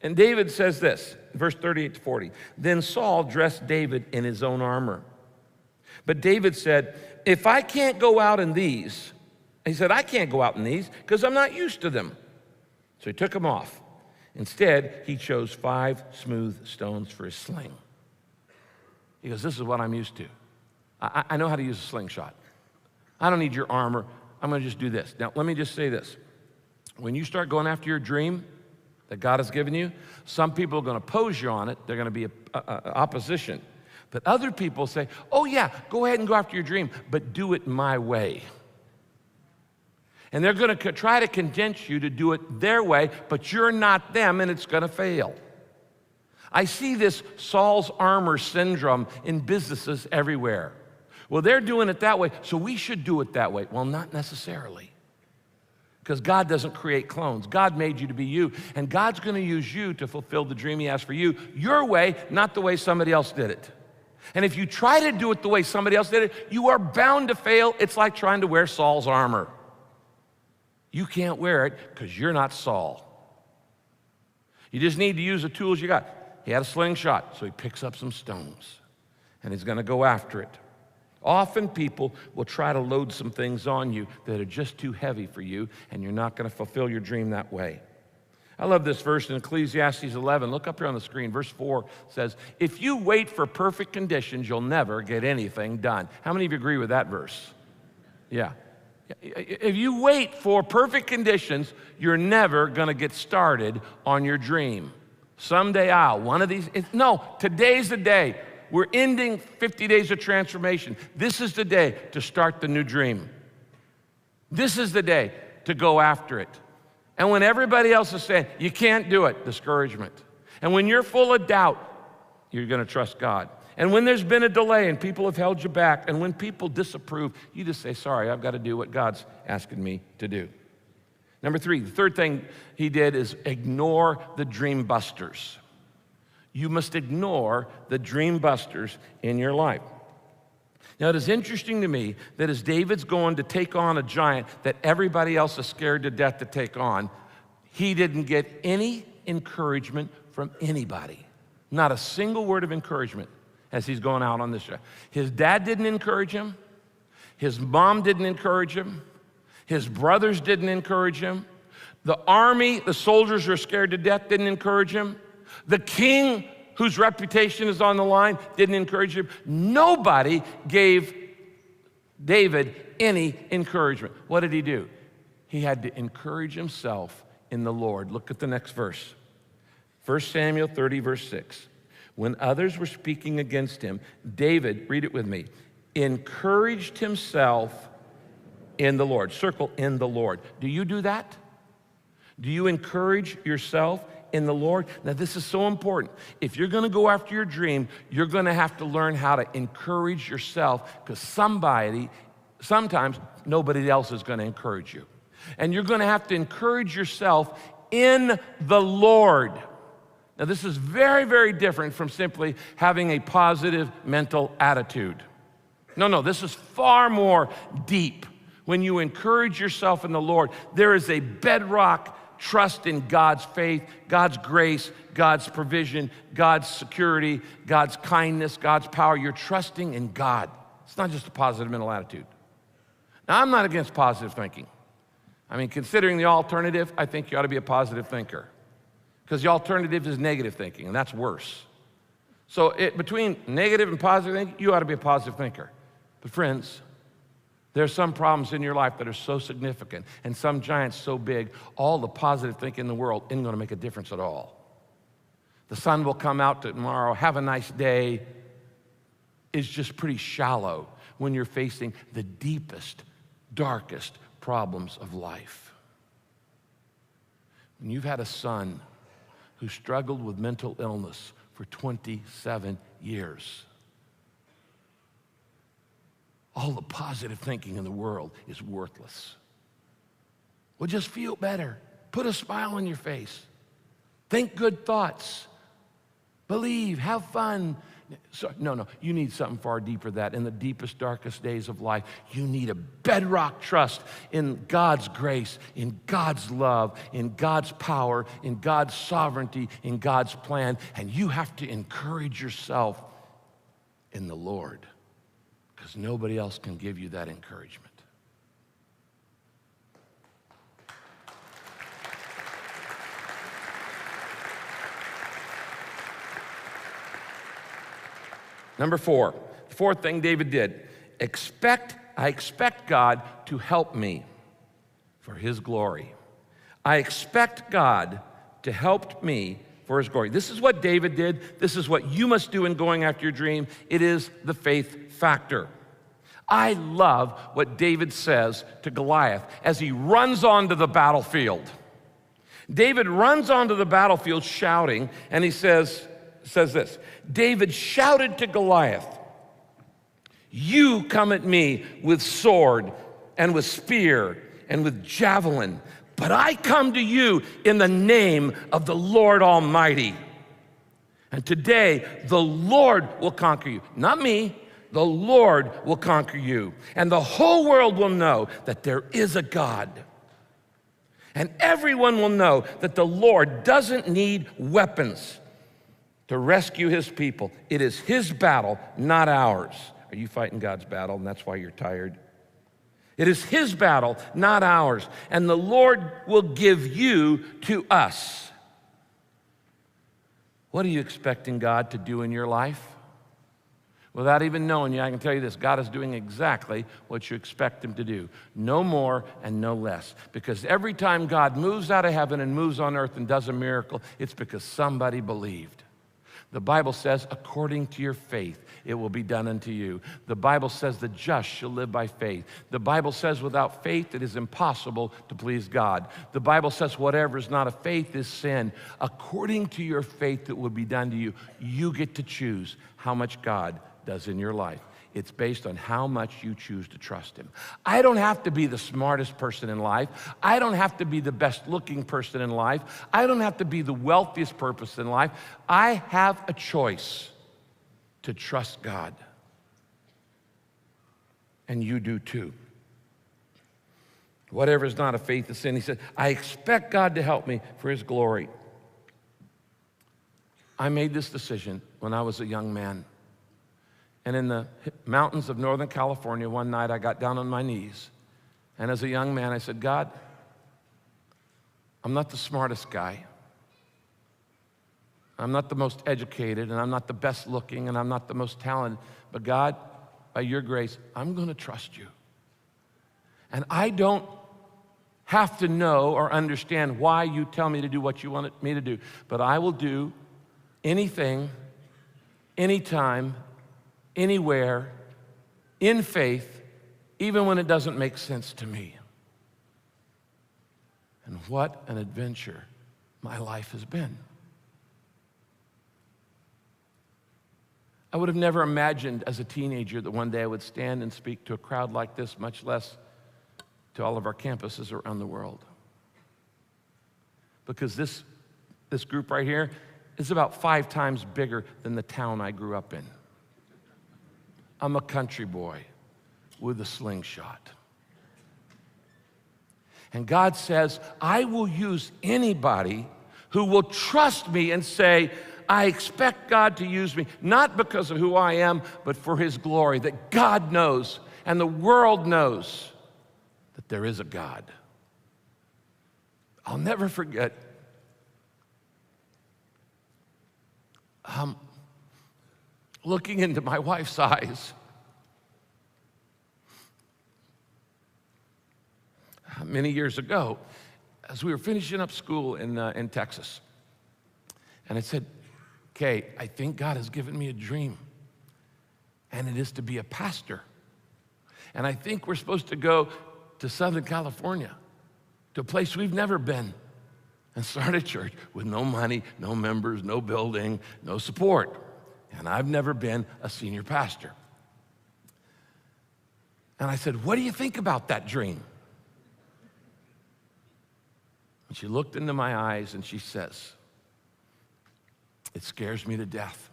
And David says this, verse 38 to 40, then Saul dressed David in his own armor. But David said, if I can't go out in these, he said, I can't go out in these because I'm not used to them. So he took them off. Instead, he chose 5 smooth stones for his sling. He goes, this is what I'm used to. I know how to use a slingshot. I don't need your armor. I'm going to just do this. Now, let me just say this. When you start going after your dream that God has given you, some people are going to oppose you on it. They're going to be opposition. But other people say, oh yeah, go ahead and go after your dream, but do it my way. And they're going to try to convince you to do it their way, but you're not them, and it's going to fail. I see this Saul's armor syndrome in businesses everywhere. Well, they're doing it that way, so we should do it that way. Well, not necessarily. Because God doesn't create clones. God made you to be you, and God's going to use you to fulfill the dream He has for you, your way, not the way somebody else did it. And if you try to do it the way somebody else did it, you are bound to fail. It's like trying to wear Saul's armor. You can't wear it because you're not Saul. You just need to use the tools you got. He had a slingshot, so he picks up some stones, and he's going to go after it. Often people will try to load some things on you that are just too heavy for you, and you're not going to fulfill your dream that way. I love this verse in Ecclesiastes 11. Look up here on the screen. Verse 4 says, if you wait for perfect conditions, you'll never get anything done. How many of you agree with that verse? Yeah. If you wait for perfect conditions, you're never going to get started on your dream. Someday one of these. No, today's the day. We're ending 50 days of transformation. This is the day to start the new dream. This is the day to go after it. And when everybody else is saying, you can't do it, discouragement. And when you're full of doubt, you're going to trust God. And when there's been a delay and people have held you back, and when people disapprove, you just say, sorry, I've got to do what God's asking me to do. Number 3, the third thing he did is ignore the dream busters. You must ignore the dream busters in your life. Now, it is interesting to me that as David's going to take on a giant that everybody else is scared to death to take on, he didn't get any encouragement from anybody. Not a single word of encouragement as he's going out on this job. His dad didn't encourage him. His mom didn't encourage him. His brothers didn't encourage him. The army, the soldiers who are scared to death, didn't encourage him. The king, whose reputation is on the line, didn't encourage him. Nobody gave David any encouragement. What did he do? He had to encourage himself in the Lord. Look at the next verse. 1 Samuel 30, verse 6. When others were speaking against him, David, read it with me, encouraged himself in the Lord. Circle in the Lord. Do you do that? Do you encourage yourself in the Lord? Now, this is so important. If you're going to go after your dream, you're going to have to learn how to encourage yourself, because sometimes nobody else is going to encourage you. And you're going to have to encourage yourself in the Lord. Now, this is very, very different from simply having a positive mental attitude. No, this is far more deep. When you encourage yourself in the Lord, there is a bedrock trust in God's faith, God's grace, God's provision, God's security, God's kindness, God's power. You're trusting in God. It's not just a positive mental attitude. Now, I'm not against positive thinking. I mean, considering the alternative, I think you ought to be a positive thinker, because the alternative is negative thinking, and that's worse. So between negative and positive thinking, you ought to be a positive thinker. But friends, there are some problems in your life that are so significant and some giants so big, all the positive thinking in the world isn't going to make a difference at all. The sun will come out tomorrow, have a nice day, is just pretty shallow when you're facing the deepest, darkest problems of life. When you've had a son who struggled with mental illness for 27 years, all the positive thinking in the world is worthless. Well, just feel better. Put a smile on your face. Think good thoughts. Believe, have fun. No, you need something far deeper than that. In the deepest, darkest days of life, you need a bedrock trust in God's grace, in God's love, in God's power, in God's sovereignty, in God's plan. And you have to encourage yourself in the Lord, because nobody else can give you that encouragement. Number 4, the fourth thing David did, I expect God to help me for his glory. I expect God to help me for his glory. This is what David did. This is what you must do in going after your dream. It is the faith factor. I love what David says to Goliath as he runs onto the battlefield. David runs onto the battlefield shouting, and he says this, David shouted to Goliath, "You come at me with sword and with spear and with javelin, but I come to you in the name of the Lord Almighty. And today the Lord will conquer you." Not me, the Lord will conquer you. And the whole world will know that there is a God. And everyone will know that the Lord doesn't need weapons to rescue his people. It is his battle, not ours. Are you fighting God's battle, and that's why you're tired? It is his battle, not ours. And the Lord will give you to us. What are you expecting God to do in your life? Without even knowing you, I can tell you this, God is doing exactly what you expect him to do. No more and no less. Because every time God moves out of heaven and moves on earth and does a miracle, it's because somebody believed. The Bible says, according to your faith, it will be done unto you. The Bible says the just shall live by faith. The Bible says without faith, it is impossible to please God. The Bible says whatever is not of faith is sin. According to your faith, it will be done to you. You get to choose how much God does in your life. It's based on how much you choose to trust him. I don't have to be the smartest person in life. I don't have to be the best looking person in life. I don't have to be the wealthiest person in life. I have a choice to trust God. And you do too. Whatever is not of faith is sin. He said, I expect God to help me for his glory. I made this decision when I was a young man. And in the mountains of Northern California, one night I got down on my knees And as a young man, I said, God, I'm not the smartest guy. I'm not the most educated, and I'm not the best looking, and I'm not the most talented. But God, by your grace, I'm going to trust you. And I don't have to know or understand why you tell me to do what you want me to do, but I will do anything, anytime, anywhere, in faith, even when it doesn't make sense to me. And what an adventure my life has been. I would have never imagined as a teenager that one day I would stand and speak to a crowd like this, much less to all of our campuses around the world. Because this group right here is about 5 times bigger than the town I grew up in. I'm a country boy with a slingshot. And God says, I will use anybody who will trust me and say, I expect God to use me, not because of who I am, but for his glory, that God knows and the world knows that there is a God. I'll never forget looking into my wife's eyes many years ago as we were finishing up school in Texas. And I said, okay, I think God has given me a dream, and it is to be a pastor. And I think we're supposed to go to Southern California, to a place we've never been, and start a church with no money, no members, no building, no support. And I've never been a senior pastor. And I said, what do you think about that dream? And she looked into my eyes and she says, it scares me to death.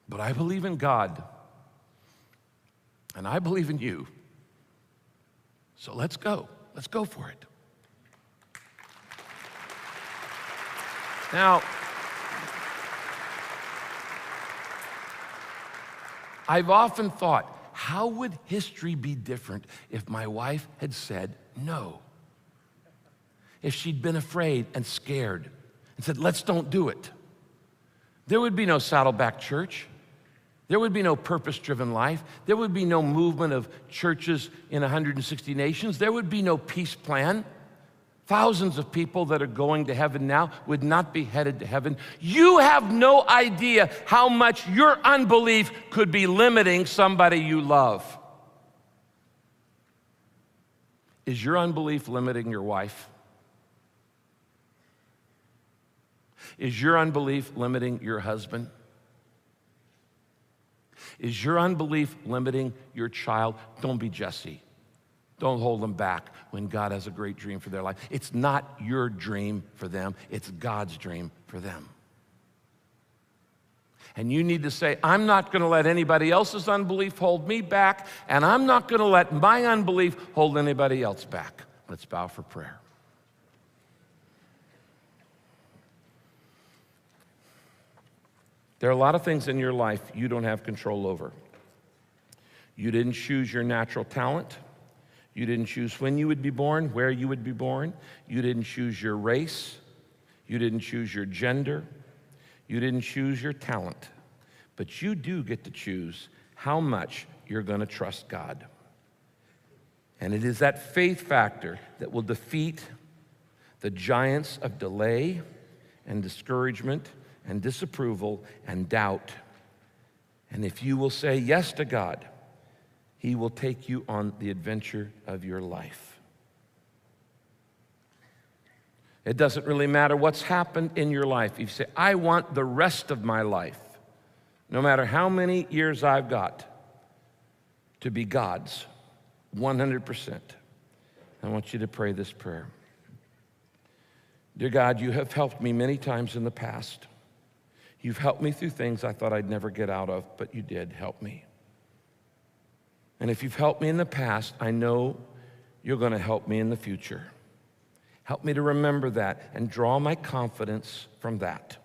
But I believe in God, and I believe in you. So let's go. Let's go for it. Now, I've often thought, how would history be different if my wife had said no? If she'd been afraid and scared and said, let's don't do it. There would be no Saddleback Church. There would be no purpose-driven life. There would be no movement of churches in 160 nations. There would be no peace plan. Thousands of people that are going to heaven now would not be headed to heaven. You have no idea how much your unbelief could be limiting somebody you love. Is your unbelief limiting your wife? Is your unbelief limiting your husband? Is your unbelief limiting your child? Don't be Jesse. Don't hold them back when God has a great dream for their life. It's not your dream for them. It's God's dream for them. And you need to say, I'm not going to let anybody else's unbelief hold me back, and I'm not going to let my unbelief hold anybody else back. Let's bow for prayer. There are a lot of things in your life you don't have control over. You didn't choose your natural talent. You didn't choose when you would be born, where you would be born. You didn't choose your race. You didn't choose your gender. You didn't choose your talent. But you do get to choose how much you're going to trust God. And it is that faith factor that will defeat the giants of delay and discouragement and disapproval and doubt. And if you will say yes to God, He will take you on the adventure of your life. It doesn't really matter what's happened in your life. If you say, I want the rest of my life, no matter how many years I've got, to be God's, 100%. I want you to pray this prayer. Dear God, you have helped me many times in the past. You've helped me through things I thought I'd never get out of, but you did help me. And if you've helped me in the past, I know you're going to help me in the future. Help me to remember that and draw my confidence from that.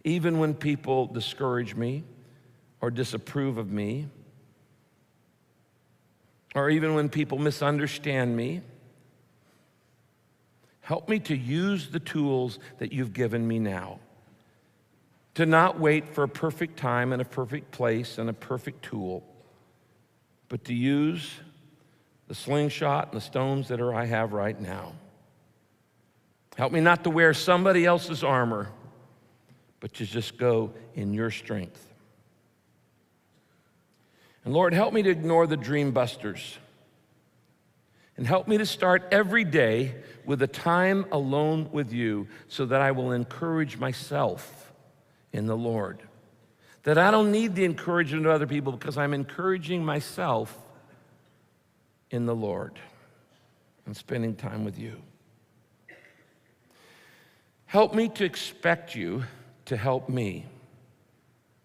Even when people discourage me or disapprove of me, or even when people misunderstand me. Help me to use the tools that you've given me now, to not wait for a perfect time and a perfect place and a perfect tool, but to use the slingshot and the stones that I have right now. Help me not to wear somebody else's armor, but to just go in your strength. And Lord, help me to ignore the dream busters. And help me to start every day with a time alone with you so that I will encourage myself in the Lord. That I don't need the encouragement of other people because I'm encouraging myself in the Lord and spending time with you. Help me to expect you to help me,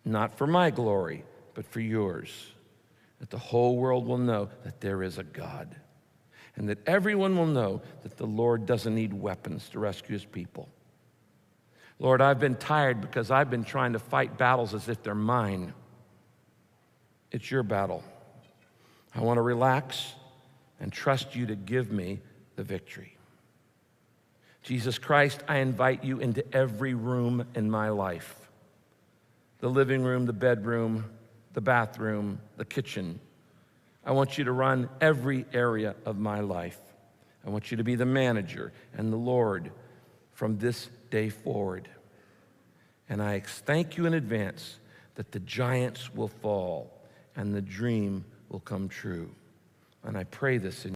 not for my glory, but for yours, that the whole world will know that there is a God, and that everyone will know that the Lord doesn't need weapons to rescue his people. Lord, I've been tired because I've been trying to fight battles as if they're mine. It's your battle. I want to relax and trust you to give me the victory. Jesus Christ, I invite you into every room in my life. The living room, the bedroom, the bathroom, the kitchen. I want you to run every area of my life. I want you to be the manager and the Lord from this day forward. And I thank you in advance that the giants will fall and the dream will come true. And I pray this in